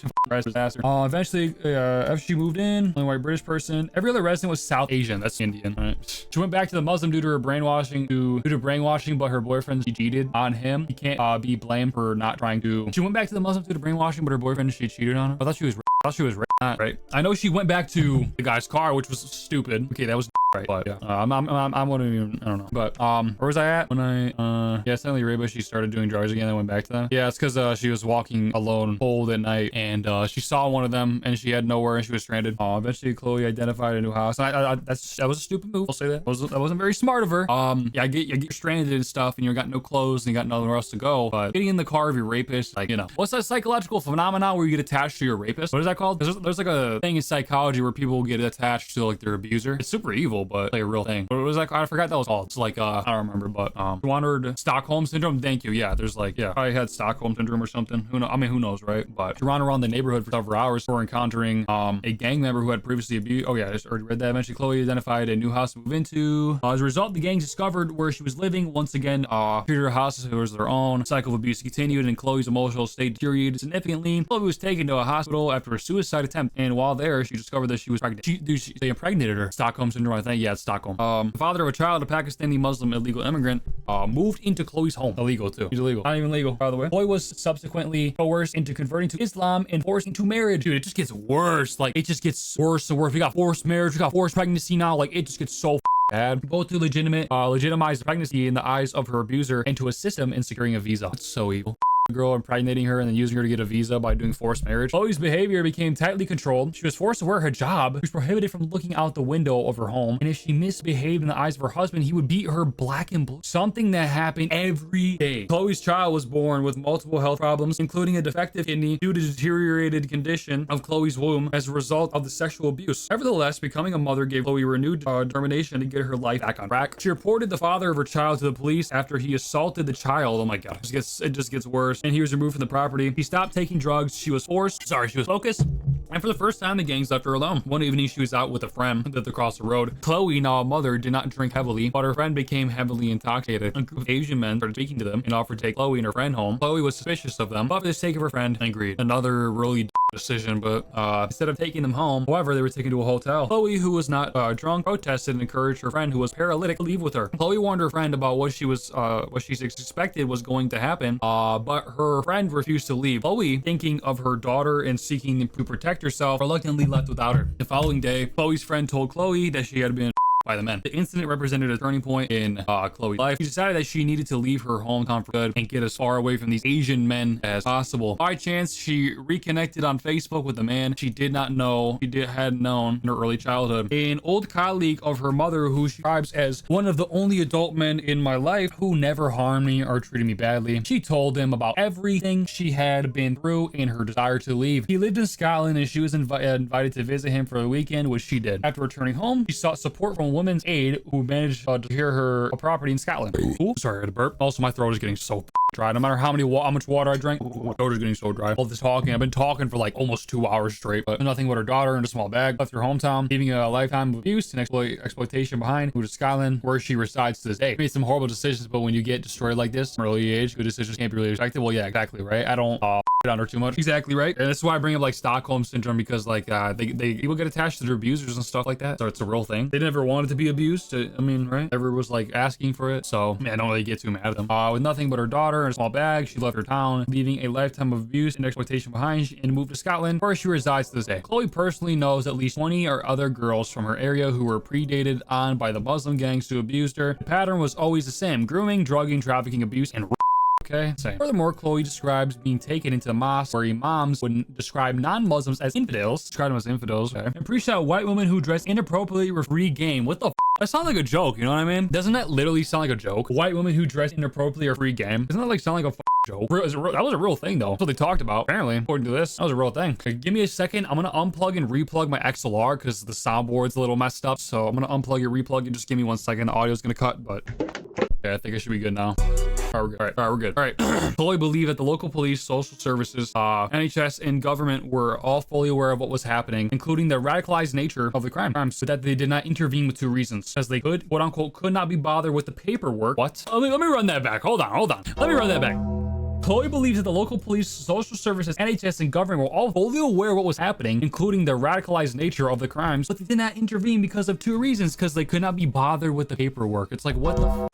a disaster. Eventually, after she moved in, only white British person. Every other resident was South Asian. That's Indian. Right. She went back to the Muslim due to her brainwashing. But her boyfriend, she cheated on him. He can't be blamed for not trying to. She went back to the Muslim due to brainwashing, but her boyfriend, she cheated on her. I thought she was right. I know she went back to the guy's car, which was stupid. Okay, that was right, but yeah, I wouldn't even, I don't know. But where was I at when yeah, Stanley Arabia, she started doing drugs again and went back to them. Yeah, it's because she was walking alone cold at night, and she saw one of them, and she had nowhere, and she was stranded. Eventually Chloe identified a new house. And that was a stupid move. I'll say that. That wasn't very smart of her. Yeah, you get stranded and stuff, and you got no clothes, and you got nowhere else to go. But getting in the car of your rapist, like, you know, what's that psychological phenomenon where you get attached to your rapist? What is that called? There's like a thing in psychology where people get attached to like their abuser. It's super evil, but like a real thing. What was that? I forgot that was called. It's like I don't remember, but she wandered Stockholm syndrome. Thank you. Yeah, there's like, yeah, I had Stockholm syndrome or something. Who knows? I mean, who knows, right? But she ran around the neighborhood for several hours before encountering a gang member who had previously abused. Oh yeah, I just already read that. Eventually, Chloe identified a new house to move into. As a result, the gang discovered where she was living. Once again, treated her house as if it was their own. The cycle of abuse continued, and Chloe's emotional state deteriorated significantly. Chloe was taken to a hospital after a suicide attempt, and while there, she discovered that she was pregnant. They impregnated her. Stockholm syndrome, I think. Yeah, it's Stockholm. The father of a child, a Pakistani Muslim illegal immigrant, moved into Chloe's home. Illegal too. He's illegal. Not even legal, by the way. Chloe was subsequently coerced into converting to Islam and forced into marriage. Dude, it just gets worse. Like, it just gets worse and worse. We got forced marriage. We got forced pregnancy now. Like, it just gets so bad. Both to legitimize the pregnancy in the eyes of her abuser and to assist him in securing a visa. It's so evil. Girl impregnating her and then using her to get a visa by doing forced marriage. Chloe's behavior became tightly controlled. She was forced to wear her hijab. She was prohibited from looking out the window of her home. And if she misbehaved in the eyes of her husband, he would beat her black and blue. Something that happened every day. Chloe's child was born with multiple health problems, including a defective kidney due to the deteriorated condition of Chloe's womb as a result of the sexual abuse. Nevertheless, becoming a mother gave Chloe renewed determination to get her life back on track. She reported the father of her child to the police after he assaulted the child. Oh my god. It just gets worse. And he was removed from the property. He stopped taking drugs. She was focused. And for the first time, the gangs left her alone. One evening, she was out with a friend that lived across the road. Chloe, now a mother, did not drink heavily, but her friend became heavily intoxicated. A group of Asian men started speaking to them and offered to take Chloe and her friend home. Chloe was suspicious of them, but for the sake of her friend, agreed. Another really decision, but instead of taking them home, however, they were taken to a hotel. Chloe, who was not drunk, protested and encouraged her friend, who was paralytic, to leave with her. Chloe warned her friend about what she expected was going to happen, but her friend refused to leave. Chloe, thinking of her daughter and seeking to protect herself, reluctantly left without her. The following day, Chloe's friend told Chloe that she had been by the men. The incident represented a turning point in Chloe's life. She decided that she needed to leave her hometown for good and get as far away from these Asian men as possible. By chance, she reconnected on Facebook with a man she had known in her early childhood. An old colleague of her mother, who she describes as one of the only adult men in my life who never harmed me or treated me badly. She told him about everything she had been through and her desire to leave. He lived in Scotland, and she was invited to visit him for the weekend, which she did. After returning home, she sought support from Women's Aid, who managed to secure her a property in Scotland. Ooh, sorry, I had to burp. Also, my throat is getting so dry. No matter how much water I drank, my throat is getting so dry. All this talking, I've been talking for like almost 2 hours straight, but nothing but her daughter in a small bag. Left her hometown, leaving a lifetime of abuse and exploitation behind. Moved to Scotland, where she resides to this day. Made some horrible decisions, but when you get destroyed like this from early age, good decisions can't be really respected. Well, yeah, exactly right. I don't on her too much. Exactly right. And that's why I bring up like Stockholm syndrome, because like people get attached to their abusers and stuff like that. So it's a real thing. They never wanted to be abused. I mean, right? Everyone was like asking for it. So man, I don't really get too mad at them. With nothing but her daughter in a small bag, she left her town, leaving a lifetime of abuse and exploitation behind, and moved to Scotland, where she resides to this day. Chloe personally knows at least 20 or other girls from her area who were predated on by the Muslim gangs who abused her. The pattern was always the same: grooming, drugging, trafficking, abuse, and okay, same. Furthermore, Chloe describes being taken into the mosque where imams would describe non-Muslims as infidels. Describe them as infidels, okay? And preach out white women who dress inappropriately for free game. What the f? That sounds like a joke, you know what I mean? Doesn't that literally sound like a joke? White women who dress inappropriately or free game. Doesn't that like sound like a joke? That was a real thing though. That's what they talked about. Apparently, according to this, that was a real thing. Okay, give me a second. I'm gonna unplug and replug my XLR because the soundboard's a little messed up. So I'm gonna unplug and replug it. Just give me 1 second. The audio's gonna cut, but okay, I think I should be good now. All right, we're good. All right. Chloe believed that the local police, social services, NHS, and government were all fully aware of what was happening, including the radicalized nature of the crimes, so that they did not intervene with 2 reasons, as they could, quote unquote, could not be bothered with the paperwork. What? Let me run that back. Hold on. Let me run that back. Chloe believes that the local police, social services, NHS, and government were all fully aware of what was happening, including the radicalized nature of the crimes, but they did not intervene because of 2 reasons, because they could not be bothered with the paperwork. It's like, what the f?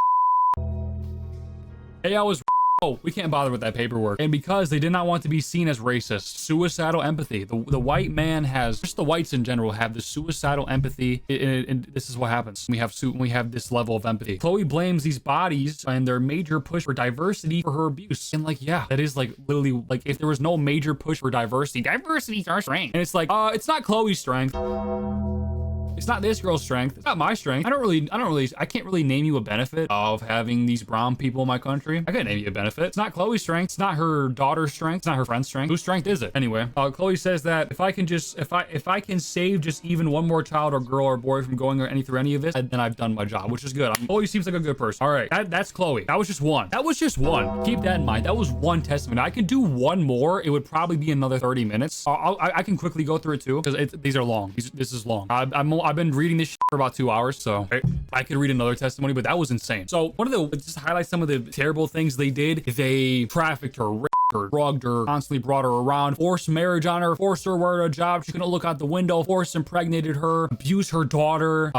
Hey, I was Oh, we can't bother with that paperwork. And because they did not want to be seen as racist, suicidal empathy. The white man has, just the whites in general, have this suicidal empathy. And this is what happens. We have this level of empathy. Chloe blames these bodies and their major push for diversity for her abuse. And like, yeah, that is like literally like if there was no major push for diversity, diversity's our strength. And it's like, it's not Chloe's strength. It's not this girl's strength. It's not my strength. I can't really name you a benefit of having these brown people in my country. I can't name you a benefit. It's not Chloe's strength. It's not her daughter's strength. It's not her friend's strength. Whose strength is it? Anyway, Chloe says that if I can save just even one more child or girl or boy from going through any of this, then I've done my job, which is good. Chloe seems like a good person. All right, that's Chloe. That was just one. Keep that in mind. That was one testimony. I can do one more. It would probably be another 30 minutes. I can quickly go through it too because these are long. This is long. I've been reading this for about 2 hours, so I could read another testimony, but that was insane. So one of the, just highlight some of the terrible things they did. They trafficked her, raped her, drugged her, constantly brought her around, forced marriage on her, forced her to wear a job she couldn't look out the window, forced impregnated her, abused her daughter,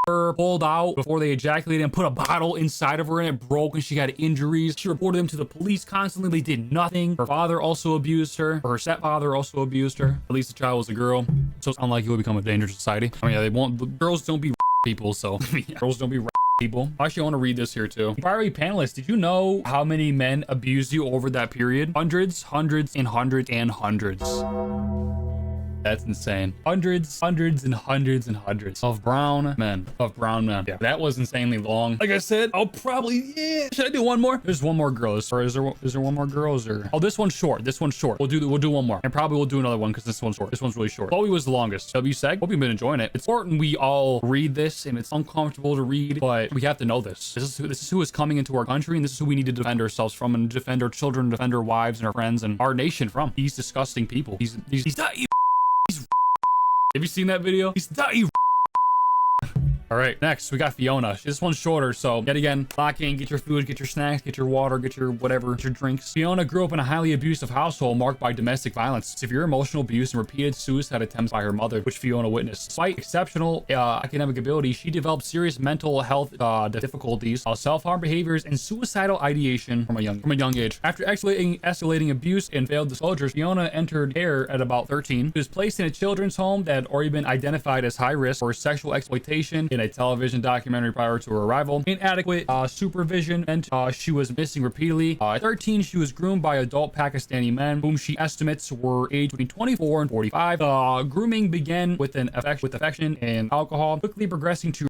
her, pulled out before they ejaculated and put a bottle inside of her and it broke and she had injuries. She reported them to the police constantly. They did nothing. Her father also abused her. Her stepfather also abused her. At least the child was a girl, so it's unlikely it would become a danger to society. I mean, yeah, they won't. Girls don't be people, so girls don't be people. Actually, I want to read this here too. Fiery panelists, did you know how many men abused you over that period? Hundreds, hundreds, and hundreds, and hundreds. That's insane. Hundreds and hundreds and hundreds of brown men. Yeah, that was insanely long. Like I said, I'll probably, should I do one more? There's one more girl. Or is there one more girl? Oh, this one's short. We'll do one more. And probably we'll do another one because this one's short. This one's really short. Chloe was the longest. WSEG, hope you've been enjoying it. It's important we all read this and it's uncomfortable to read, but we have to know this. This is who is coming into our country and this is who we need to defend ourselves from and defend our children, defend our wives and our friends and our nation from. These disgusting people. He's not you. Have you seen that video? He's not you. All right, next we got Fiona. This one's shorter, so yet again, lock in, get your food, get your snacks, get your water, get your whatever, get your drinks. Fiona grew up in a highly abusive household marked by domestic violence, severe emotional abuse, and repeated suicide attempts by her mother, which Fiona witnessed. Despite exceptional academic ability, she developed serious mental health difficulties, self-harm behaviors, and suicidal ideation from a young age. After escalating abuse and failed disclosures, Fiona entered care at about 13. She was placed in a children's home that had already been identified as high risk for sexual exploitation in a television documentary prior to her arrival. Inadequate supervision meant she was missing repeatedly. At 13, she was groomed by adult Pakistani men, whom she estimates were aged between 24 and 45. Grooming began with affection and alcohol, quickly progressing to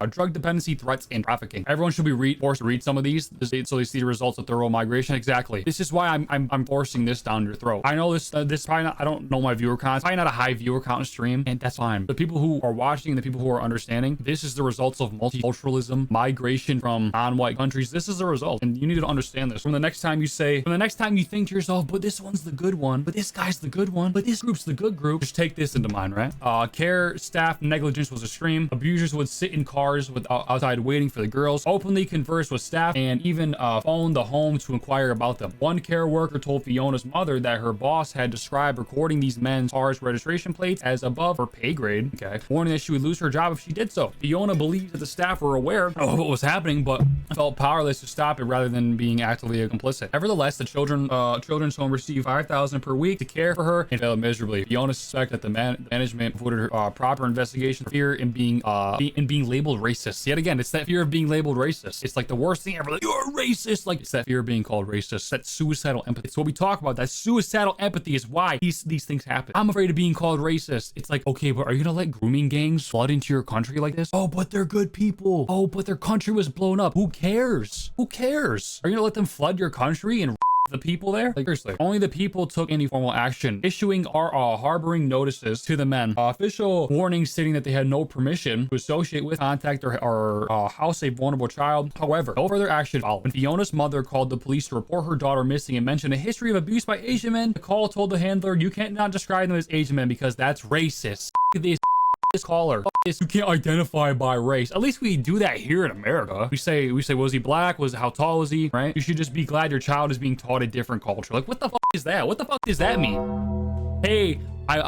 drug dependency, threats, and trafficking. Everyone should be forced to read some of these so they see the results of thorough migration. Exactly. This is why I'm forcing this down your throat. I know this probably not, I don't know my viewer count. It's probably not a high viewer count in stream, and that's fine. The people who are watching, the people who are understanding, this is the results of multiculturalism, migration from non-white countries. This is the result, and you need to understand this. From the next time you think to yourself, but this one's the good one, but this guy's the good one, but this group's the good group, just take this into mind, right? Care staff negligence was extreme. Abusers would sit in cars outside waiting for the girls, openly converse with staff, and even phone the home to inquire about them. One care worker told Fiona's mother that her boss had described recording these men's cars' registration plates as above her pay grade, warning that she would lose her job if she did so. Fiona believed that the staff were aware of what was happening, but felt powerless to stop it rather than being actively complicit. Nevertheless, the children's home received $5,000 per week to care for her and failed miserably. Fiona suspected that the management avoided her proper investigation, fear in being labeled racist. Yet again, it's that fear of being labeled racist. It's like the worst thing ever. Like, you're racist. Like, it's that fear of being called racist. That suicidal empathy. It's what we talk about. That suicidal empathy is why these things happen. I'm afraid of being called racist. It's like, okay, but are you gonna let grooming gangs flood into your country like this? Oh, but they're good people. Oh, but their country was blown up. Who cares? Who cares? Are you gonna let them flood your country and the people there? Like, seriously, only the people took any formal action, issuing harboring notices to the men, official warnings stating that they had no permission to associate with, contact, or house a vulnerable child. However, no further action followed. When Fiona's mother called the police to report her daughter missing and mentioned a history of abuse by Asian men, the call told the handler, "You can't not describe them as Asian men because that's racist. This caller, you can't identify by race." At least we do that here in America. We say, was he black? How tall was he? Right? You should just be glad your child is being taught a different culture. Like, what the fuck is that? What the fuck does that mean? Hey,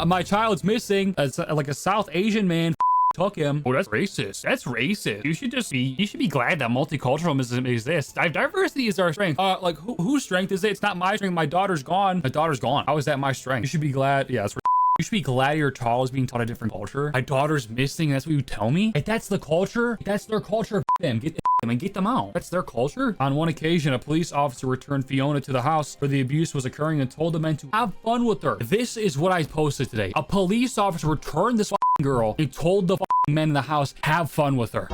my child's missing. It's like a South Asian man. took him. Oh, that's racist. That's racist. You should be glad that multiculturalism exists. Diversity is our strength. Like whose strength is it? It's not my strength. My daughter's gone. My daughter's gone. How is that my strength? You should be glad. Yeah, that's you should be glad your child is being taught a different culture. My daughter's missing. That's what you tell me? If that's the culture, if that's their culture, them. Get them and get them out. That's their culture. On one occasion, a police officer returned Fiona to the house where the abuse was occurring and told the men to have fun with her. This is what I posted today. A police officer returned this girl and told the men in the house, have fun with her.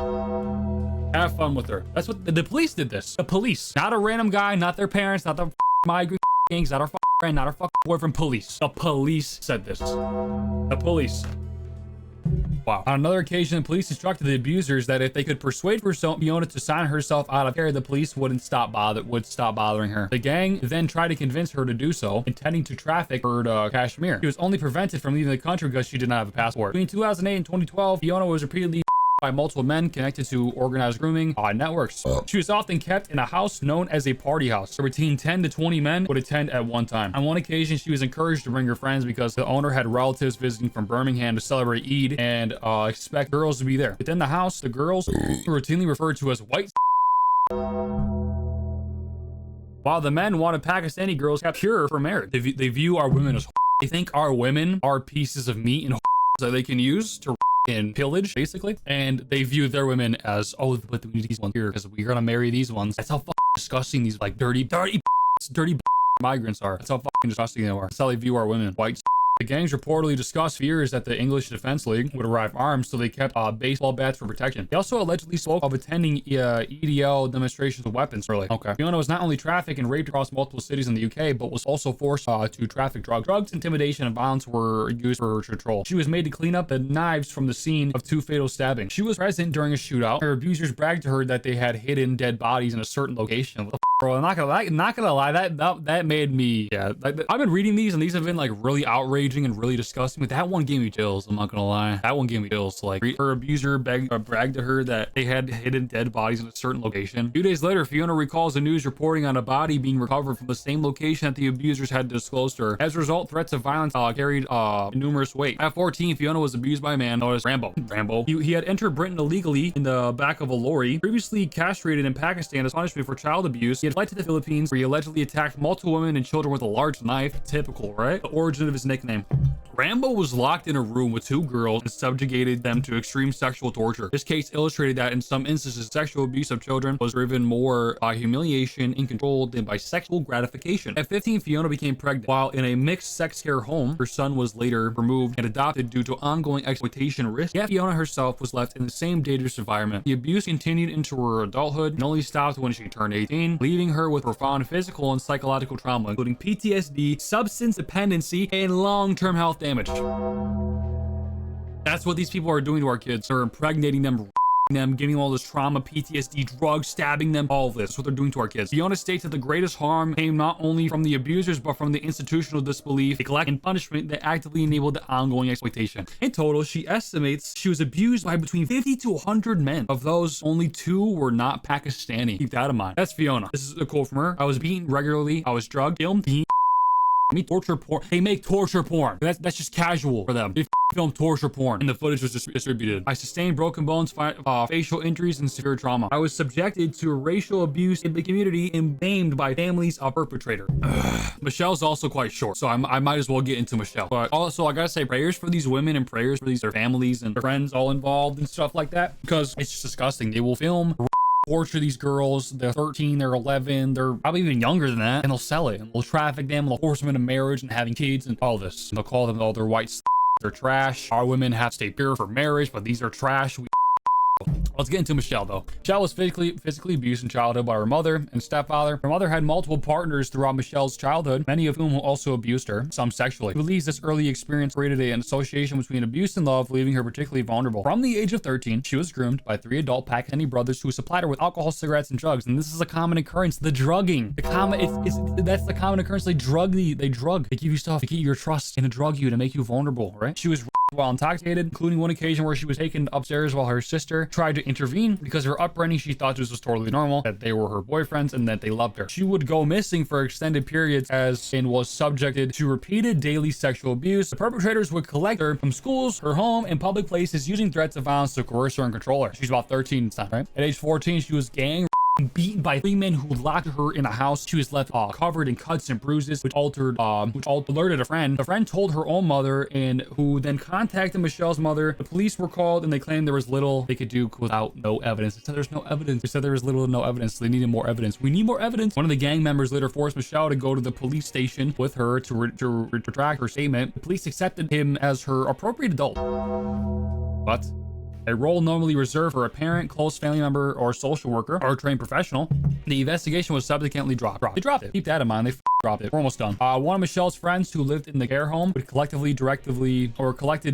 Have fun with her. That's what the police did this. The police. Not a random guy, not their parents, not the migrant gangs, not our friend, not our boyfriend. Police. The police said this. The police. Wow. On another occasion, the police instructed the abusers that if they could persuade Fiona to sign herself out of care, the police would stop bothering her. The gang then tried to convince her to do so, intending to traffic her to Kashmir. She was only prevented from leaving the country because she did not have a passport. Between 2008 and 2012, Fiona was repeatedly by multiple men connected to organized grooming networks. She was often kept in a house known as a party house, where between 10 to 20 men would attend at one time. On one occasion, she was encouraged to bring her friends because the owner had relatives visiting from Birmingham to celebrate Eid and expect girls to be there. Within the house, the girls were routinely referred to as white, while the men wanted Pakistani girls kept pure for marriage. They view our women as they think our women are pieces of meat and that they can use to in pillage, basically, and they view their women as, oh, but we need these ones here because we're gonna marry these ones. That's how disgusting these like dirty migrants are. That's how disgusting they are. That's how they view our women. White. The gangs reportedly discussed fears that the English Defense League would arrive armed, so they kept baseball bats for protection. They also allegedly spoke of attending EDL demonstrations of weapons early. Okay. Fiona was not only trafficked and raped across multiple cities in the UK, but was also forced to traffic drugs. Drugs, intimidation, and violence were used for her control. She was made to clean up the knives from the scene of 2 fatal stabbings. She was present during a shootout. Her abusers bragged to her that they had hidden dead bodies in a certain location. What the bro, I'm not gonna lie, that made me, yeah. I've been reading these, and these have been like really outraging and really disgusting, but that one gave me chills. I'm not gonna lie, that one gave me chills. Like her abuser bragged to her that they had hidden dead bodies in a certain location. 2 days later, Fiona recalls the news reporting on a body being recovered from the same location that the abusers had disclosed to her. As a result, threats of violence carried numerous weight. At 14, Fiona was abused by a man known as Rambo. He had entered Britain illegally in the back of a lorry. Previously castrated in Pakistan as punishment for child abuse, he had fled to the Philippines where he allegedly attacked multiple women and children with a large knife. Typical, right? The origin of his nickname. Rambo was locked in a room with 2 girls and subjugated them to extreme sexual torture. This case illustrated that in some instances, sexual abuse of children was driven more by humiliation and control than by sexual gratification. At 15, Fiona became pregnant. While in a mixed sex care home, her son was later removed and adopted due to ongoing exploitation risk. Yet Fiona herself was left in the same dangerous environment. The abuse continued into her adulthood and only stopped when she turned 18, leaving her with profound physical and psychological trauma, including PTSD, substance dependency, and long-term health damage. That's what these people are doing to our kids. They're impregnating them, giving all this trauma, PTSD, drugs, stabbing them, all of this. That's what they're doing to our kids. Fiona states that the greatest harm came not only from the abusers, but from the institutional disbelief, neglect, and punishment that actively enabled the ongoing exploitation. In total, she estimates she was abused by between 50 to 100 men. Of those, only 2 were not Pakistani. Keep that in mind. That's Fiona. This is a quote from her. I was beaten regularly. I was drugged, filmed, torture porn. They make torture porn. That's just casual for them. They film torture porn, and the footage was distributed. I sustained broken bones, facial injuries, and severe trauma. I was subjected to racial abuse in the community and blamed by families of perpetrator. Michelle's also quite short, so I might as well get into Michelle. But also, I gotta say, prayers for these women and prayers for their families and their friends all involved and stuff like that, because it's just disgusting. They will film, torture these girls. They're 13, they're 11, they're probably even younger than that, and they'll sell it, and they'll traffic them, they'll force them into marriage and having kids and all this. And they'll call them all their white. They're trash. Our women have to stay pure for marriage, but these are trash. Let's get into Michelle, though. Michelle was physically abused in childhood by her mother and stepfather. Her mother had multiple partners throughout Michelle's childhood, many of whom also abused her, some sexually. She believes this early experience created an association between abuse and love, leaving her particularly vulnerable. From the age of 13, she was groomed by 3 adult Pakistani brothers who supplied her with alcohol, cigarettes, and drugs. And this is a common occurrence. The drugging. That's the common occurrence. They drug. They give you stuff to get your trust and to drug you to make you vulnerable, right? She was while intoxicated, including one occasion where she was taken upstairs while her sister tried to intervene. Because of her upbringing, she thought this was totally normal, that they were her boyfriends and that they loved her. She would go missing for extended periods and was subjected to repeated daily sexual abuse. The perpetrators would collect her from schools, her home, and public places using threats of violence to coerce her and control her. She's about 13 this time, right? At age 14, she was gang beaten by 3 men who locked her in a house. She was left covered in cuts and bruises, which alerted a friend. The friend told her own mother, and who then contacted Michelle's mother. The police were called, and they claimed there was little they could do without no evidence. They said there's no evidence. They said there was little to no evidence. So they needed more evidence. We need more evidence. One of the gang members later forced Michelle to go to the police station with her to retract her statement. The police accepted him as her appropriate adult. But a role normally reserved for a parent, close family member, or social worker, or a trained professional. The investigation was subsequently dropped. They dropped it. Keep that in mind. They dropped it. We're almost done. One of Michelle's friends who lived in the care home would collected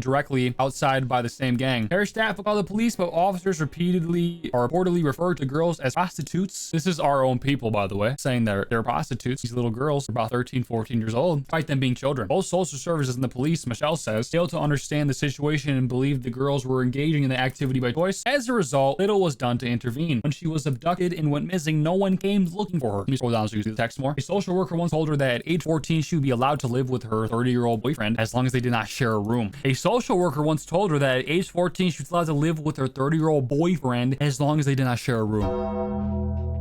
directly outside by the same gang. Parish staff would call the police, but officers reportedly referred to girls as prostitutes. This is our own people, by the way, saying they're prostitutes. These little girls are about 13, 14 years old, despite them being children. Both social services and the police, Michelle says, failed to understand the situation and believed the girls were engaging in the activity by choice. As a result, little was done to intervene. When she was abducted and went missing, no one came looking for her. Let me scroll down so you can see the text more. A social worker once told her that at age 14, she would be allowed to live with her 30-year-old boyfriend as long as they did not share a room. A social worker once told her that at age 14, she was allowed to live with her 30-year-old boyfriend as long as they did not share a room.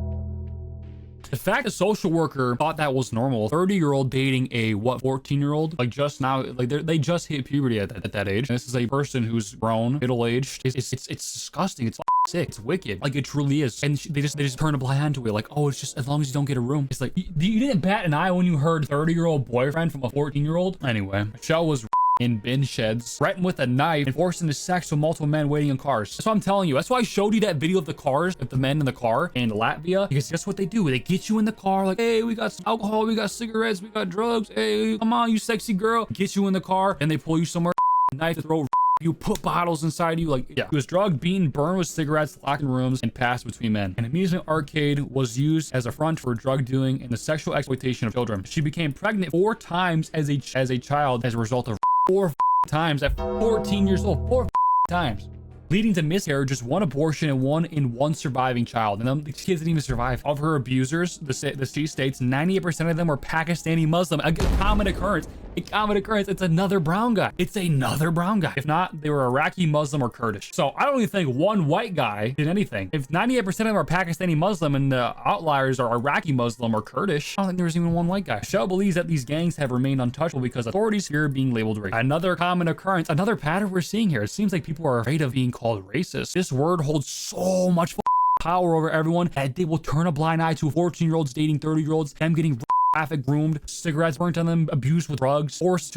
The fact the social worker thought that was normal, 30-year-old dating a 14-year-old, like just now, like they just hit puberty at that age. And this is a person who's grown, middle-aged. It's disgusting. It's sick. It's wicked. Like it truly is. And they just turn a blind eye to it. Like, oh, it's just as long as you don't get a room. It's like you didn't bat an eye when you heard 30-year-old boyfriend from a 14-year-old. Anyway, Michelle was in bin sheds, threatened with a knife, and forced into sex with multiple men waiting in cars. That's what I'm telling you. That's why I showed you that video of the cars, of the men in the car in Latvia, because that's what they do. They get you in the car like, hey, we got some alcohol, we got cigarettes, we got drugs. Hey, come on, you sexy girl. Get you in the car, and they pull you somewhere, knife to throw. You put bottles inside you, like, yeah. He was drugged, beaten, burned with cigarettes, locked in rooms, and passed between men. An amusement arcade was used as a front for drug dealing and the sexual exploitation of children. She became pregnant 4 times as a child as a result of 4 times at 14 years old. 4 times. Leading to miscarriages, 1 abortion, and one surviving child. And these kids didn't even survive. Of her abusers, the she states 98% of them were Pakistani Muslim. A common occurrence. A common occurrence. It's another brown guy. It's another brown guy. If not, they were Iraqi, Muslim, or Kurdish. So I don't even think one white guy did anything. If 98% of them are Pakistani Muslim and the outliers are Iraqi Muslim or Kurdish, I don't think there was even one white guy. Michelle believes that these gangs have remained untouchable because authorities fear being labeled racist. Another common occurrence, another pattern we're seeing here. It seems like people are afraid of being called racist. This word holds so much power over everyone that they will turn a blind eye to 14-year-olds dating 30-year-olds, them getting trafficked, groomed, cigarettes burnt on them, abused with drugs, forced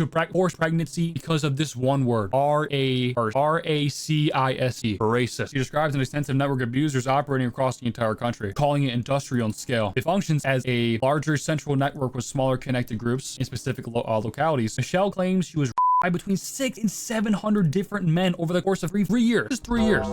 pregnancy because of this one word, R-A-C-I-S-E, racist. He describes an extensive network of abusers operating across the entire country, calling it industrial in scale. It functions as a larger central network with smaller connected groups in specific localities. Michelle claims she was by between 600 and 700 different men over the course of 3 years. Just 3 years.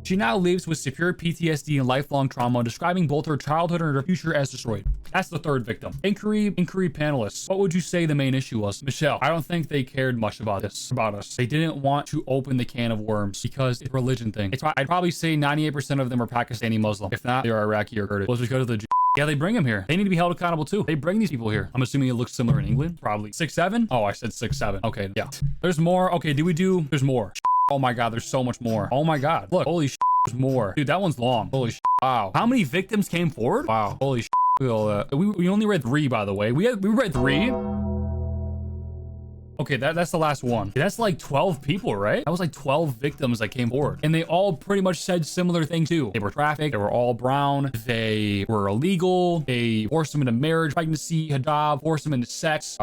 She now lives with severe PTSD and lifelong trauma, describing both her childhood and her future as destroyed. That's the 3rd victim. Inquiry panelists. What would you say the main issue was? Michelle, I don't think they cared much about us. They didn't want to open the can of worms because it's a religion thing. I'd probably say 98% of them are Pakistani Muslim. If not, they're Iraqi or Kurdish. Was because of the yeah, they bring them here. They need to be held accountable too. They bring these people here. I'm assuming it looks similar in England. Probably 6, 7. Oh, I said 6, 7. Okay, yeah. There's more. Okay, there's more. Oh my God, there's so much more. Oh my God. Look, holy shit, there's more. Dude, that one's long. Holy shit. Wow. How many victims came forward? Wow. Holy shit. We only read 3, by the way. We read 3. Okay, that's the last one. That's like 12 people, right? That was like 12 victims that came forward. And they all pretty much said similar things too. They were trafficked. They were all brown. They were illegal. They forced them into marriage, pregnancy, hijab, forced them into sex,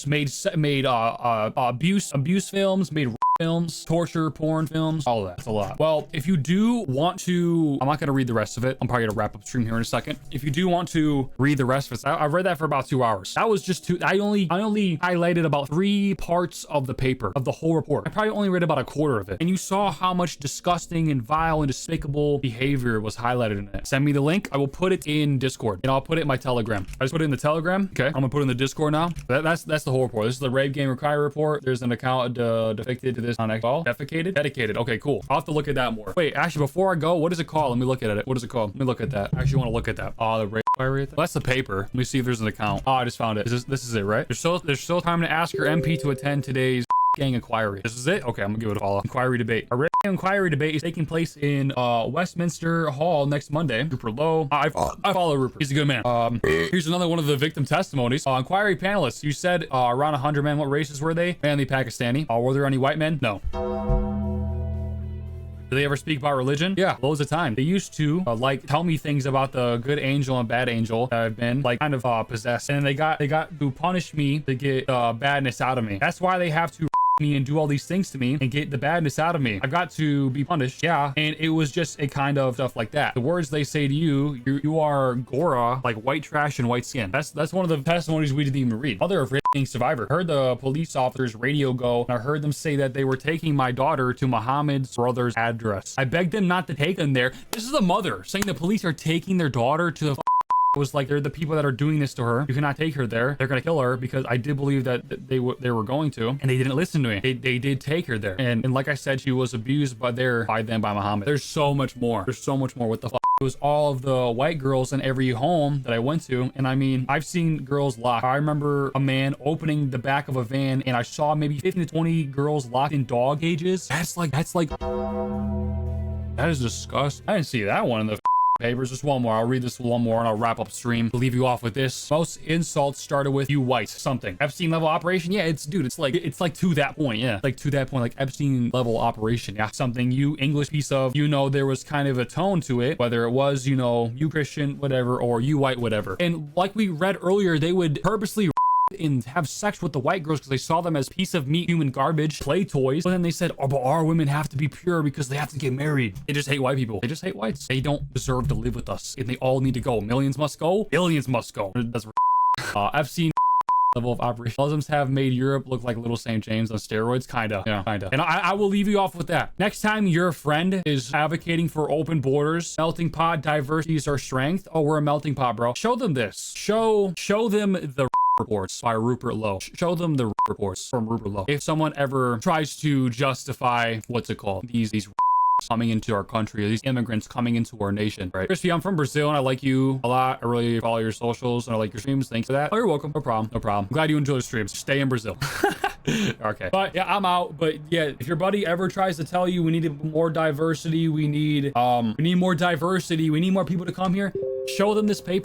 made abuse films, made films, torture porn films, all of that. It's a lot. Well, if you do want to, I'm not going to read the rest of it. I'm probably going to wrap up stream here in a second. If you do want to read the rest of it, I read that for about 2 hours. That was just I only highlighted about 3 parts of the paper, of the whole report. I probably only read about a quarter of it. And you saw how much disgusting and vile and despicable behavior was highlighted in it. Send me the link. I will put it in Discord and I'll put it in my Telegram. I just put it in the Telegram. Okay. I'm going to put it in the Discord now. That's the whole report. This is the Rave Game Require report. There's an account depicted to this on Xbox. Dedicated. Okay, cool. I'll have to look at that more. Wait, actually, before I go, what is it called? Let me look at it. What is it called? Let me look at that. I actually want to look at that. Oh, the Rave Require. That's the paper. Let me see if there's an account. Oh, I just found it. This is it, right? There's still time to ask your MP to attend today's gang inquiry. This is it? Okay, I'm gonna give it a follow. Inquiry debate. A inquiry debate is taking place in Westminster Hall next Monday. Rupert Lowe. I follow Rupert. He's a good man. Here's another one of the victim testimonies. Inquiry panelists. You said around 100 men. What races were they? Mainly Pakistani. Were there any white men? No. Do they ever speak about religion? Yeah, loads of time. They used to like tell me things about the good angel and bad angel that I've been like kind of possessed, and they got to punish me to get badness out of me. That's why they have to me and do all these things to me and get the badness out of me. I've got to be punished. Yeah, and it was just a kind of stuff like that. The words they say to you, you are Gora, like white trash and white skin. That's one of the testimonies we didn't even read. Other raping survivor. I heard the police officers radio go, and I heard them say that they were taking my daughter to Muhammad's brother's address. I begged them not to take them there. This is the mother saying the police are taking their daughter to the was like, they're the people that are doing this to her. You cannot take her there. They're gonna kill her, because I did believe that they were going to, and they didn't listen to me. They did take her there, and like I said, she was abused by Muhammad. There's so much more. There's so much more. What the fuck? It was all of the white girls in every home that I went to, and I mean, I've seen girls locked. I remember a man opening the back of a van, and I saw maybe 15 to 20 girls locked in dog cages. That's like that is disgusting. I didn't see that one in the papers. Just one more. I'll read this one more and I'll wrap up stream. I'll leave you off with this. Most insults started with "you white" something. Epstein level operation. Yeah, it's like to that point. Yeah, like to that point, like Epstein level operation. Yeah, something you English piece of. There was kind of a tone to it, whether it was you Christian whatever or you white whatever. And like we read earlier, they would purposely and have sex with the white girls because they saw them as piece of meat, human garbage, play toys. But then they said, oh, but our women have to be pure because they have to get married. They just hate white people. They just hate whites. They don't deserve to live with us, and they all need to go. Millions must go. Billions must go. That's I've seen level of operation. Muslims have made Europe look like Little St. James on steroids. Kinda. And I will leave you off with that. Next time your friend is advocating for open borders, melting pot, diversity is our strength. Oh, we're a melting pot, bro. Show them this. Show them the reports by Rupert Lowe. Show them the reports from Rupert Lowe. If someone ever tries to justify these coming into our country, or these immigrants coming into our nation, right? Crispy, I'm from Brazil and I like you a lot. I really follow your socials and I like your streams. Thanks for that. Oh, you're welcome. No problem. I'm glad you enjoy the streams. Stay in Brazil. Okay. But yeah, I'm out. But yeah, if your buddy ever tries to tell you we need more diversity, we need more diversity, we need more people to come here, show them this paper.